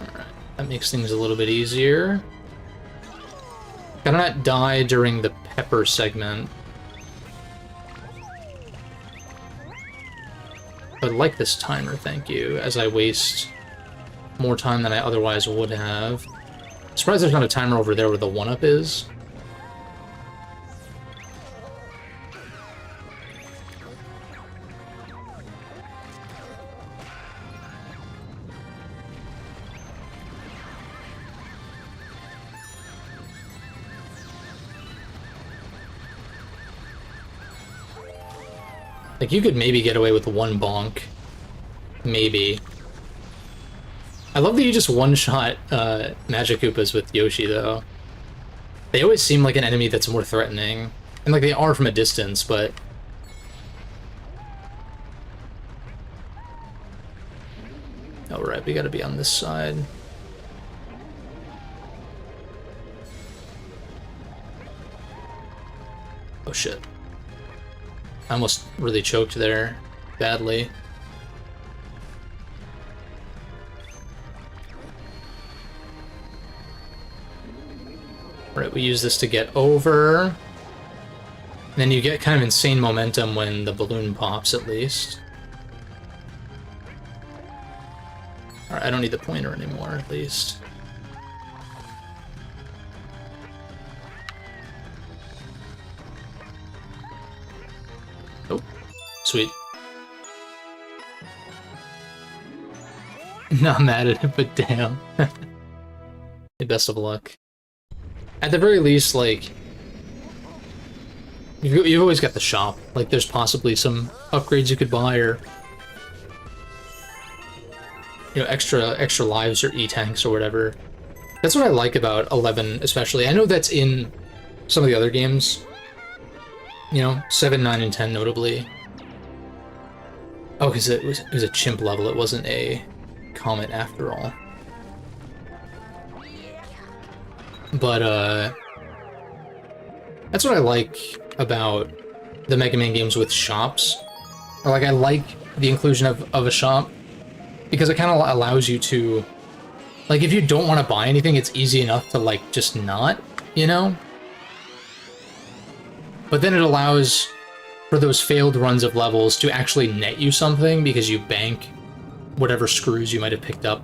Alright, that makes things a little bit easier. Gotta not die during the pepper segment. I would like this timer, thank you, as I waste more time than I otherwise would have. I'm surprised there's not a timer over there where the 1-up is. Like, you could maybe get away with 1 bonk. Maybe. I love that you just one-shot Magic Koopas with Yoshi, though. They always seem like an enemy that's more threatening. And, like, they are from a distance, but... Alright, we gotta be on this side. Oh, shit. I almost really choked there, badly. Right, we use this to get over. And then you get kind of insane momentum when the balloon pops, at least. Alright, I don't need the pointer anymore, at least. Oh, sweet. Not mad at it, but damn. Hey, best of luck. At the very least, like, you've always got the shop. Like, there's possibly some upgrades you could buy, or, you know, extra lives or E-tanks or whatever. That's what I like about 11, especially. I know that's in some of the other games. You know, 7, 9, and 10 notably. Oh, because it was a chimp level. It wasn't a Comet after all. But, that's what I like about the Mega Man games with shops. Or, like, I like the inclusion of a shop, because it kind of allows you to... Like, if you don't want to buy anything, it's easy enough to, like, just not, you know? But then it allows for those failed runs of levels to actually net you something, because you bank whatever screws you might have picked up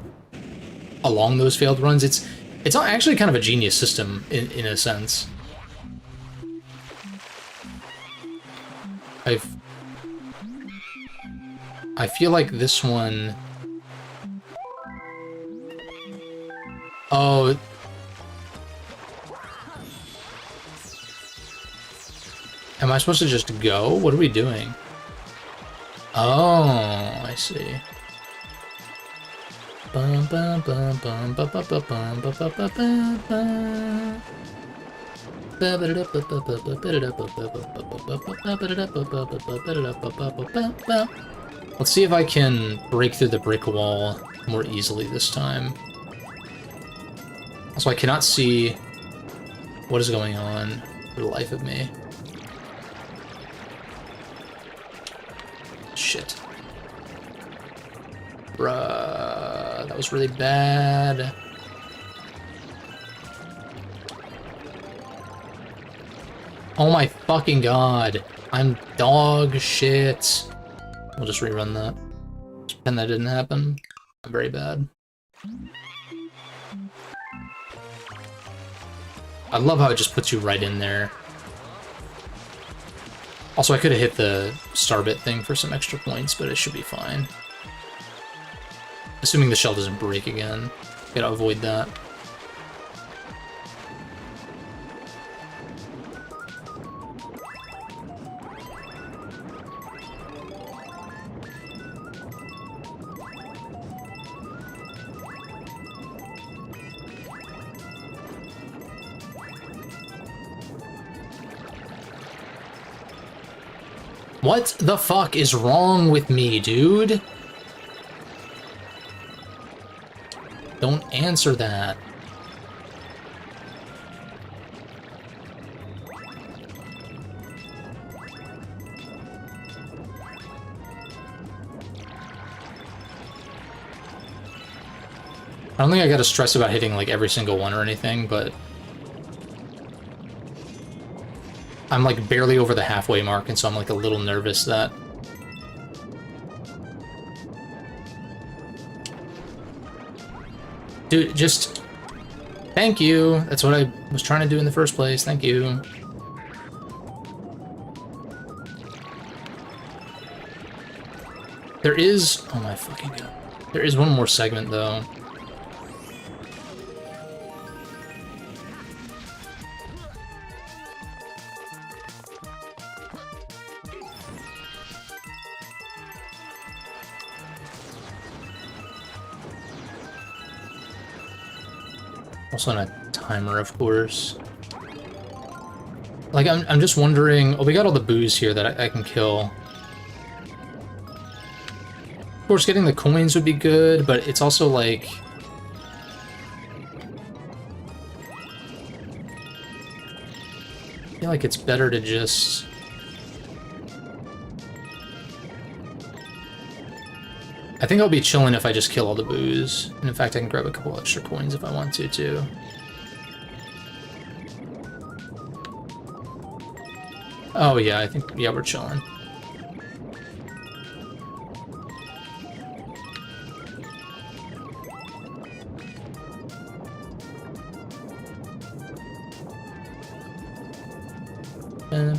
along those failed runs. It's actually kind of a genius system, in a sense. I feel like this one... Oh... Am I supposed to just go? What are we doing? Oh, I see. Bum bum bum bum bum bum bum bum bum bum bum bum. Let's see if I can break through the brick wall more easily this time. Also, I cannot see what is going on for the life of me. Shit. Bruh, that was really bad. Oh my fucking god. I'm dog shit. We'll just rerun that. Just pretend that didn't happen. I'm very bad. I love how it just puts you right in there. Also, I could have hit the Starbit thing for some extra points, but it should be fine. Assuming the shell doesn't break again. Gotta avoid that. What the fuck is wrong with me, dude? Don't answer that. I don't think I gotta stress about hitting like every single one or anything, but I'm like barely over the halfway mark, and so I'm like a little nervous that dude, just thank you. That's what I was trying to do in the first place. Thank you. There is, oh my fucking god. There is one more segment though. Also on a timer, of course. Like, I'm just wondering... Oh, we got all the boos here that I can kill. Of course, getting the coins would be good, but it's also, like... I feel like it's better to just... I think I'll be chilling if I just kill all the boos. And in fact, I can grab a couple extra coins if I want to, too. Oh, yeah, I think, yeah, we're chilling. Yeah,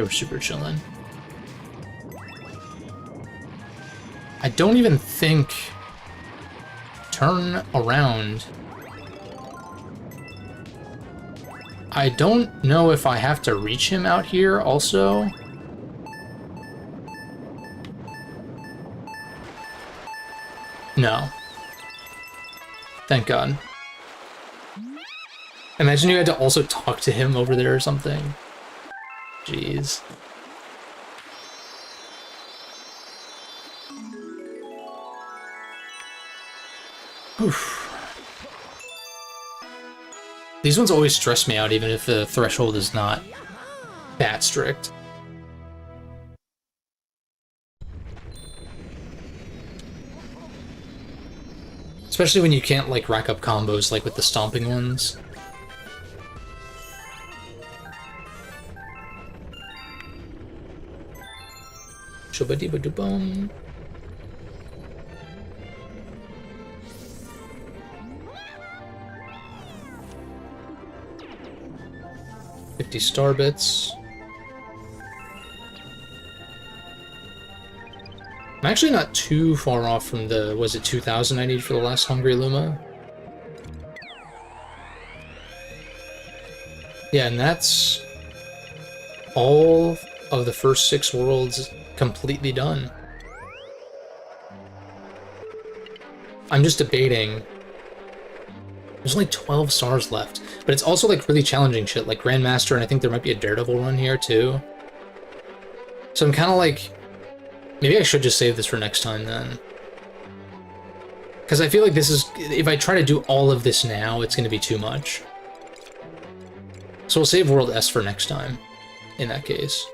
we're super chilling. I don't even think... Turn around. I don't know if I have to reach him out here also. No. Thank God. Imagine you had to also talk to him over there or something. Jeez. Oof. These ones always stress me out, even if the threshold is not that strict. Especially when you can't, like, rack up combos like with the stomping ones. Shubba-dibba-doo-bum. 50 star bits. I'm actually not too far off from the, was it 2,000 I need for the last Hungry Luma? Yeah, and that's all of the first 6 worlds completely done. I'm just debating. There's only 12 stars left, but it's also like really challenging shit, like Grandmaster, and I think there might be a Daredevil run here too. So I'm kind of like, maybe I should just save this for next time then. Because I feel like this is, if I try to do all of this now, it's going to be too much. So we'll save World S for next time, in that case.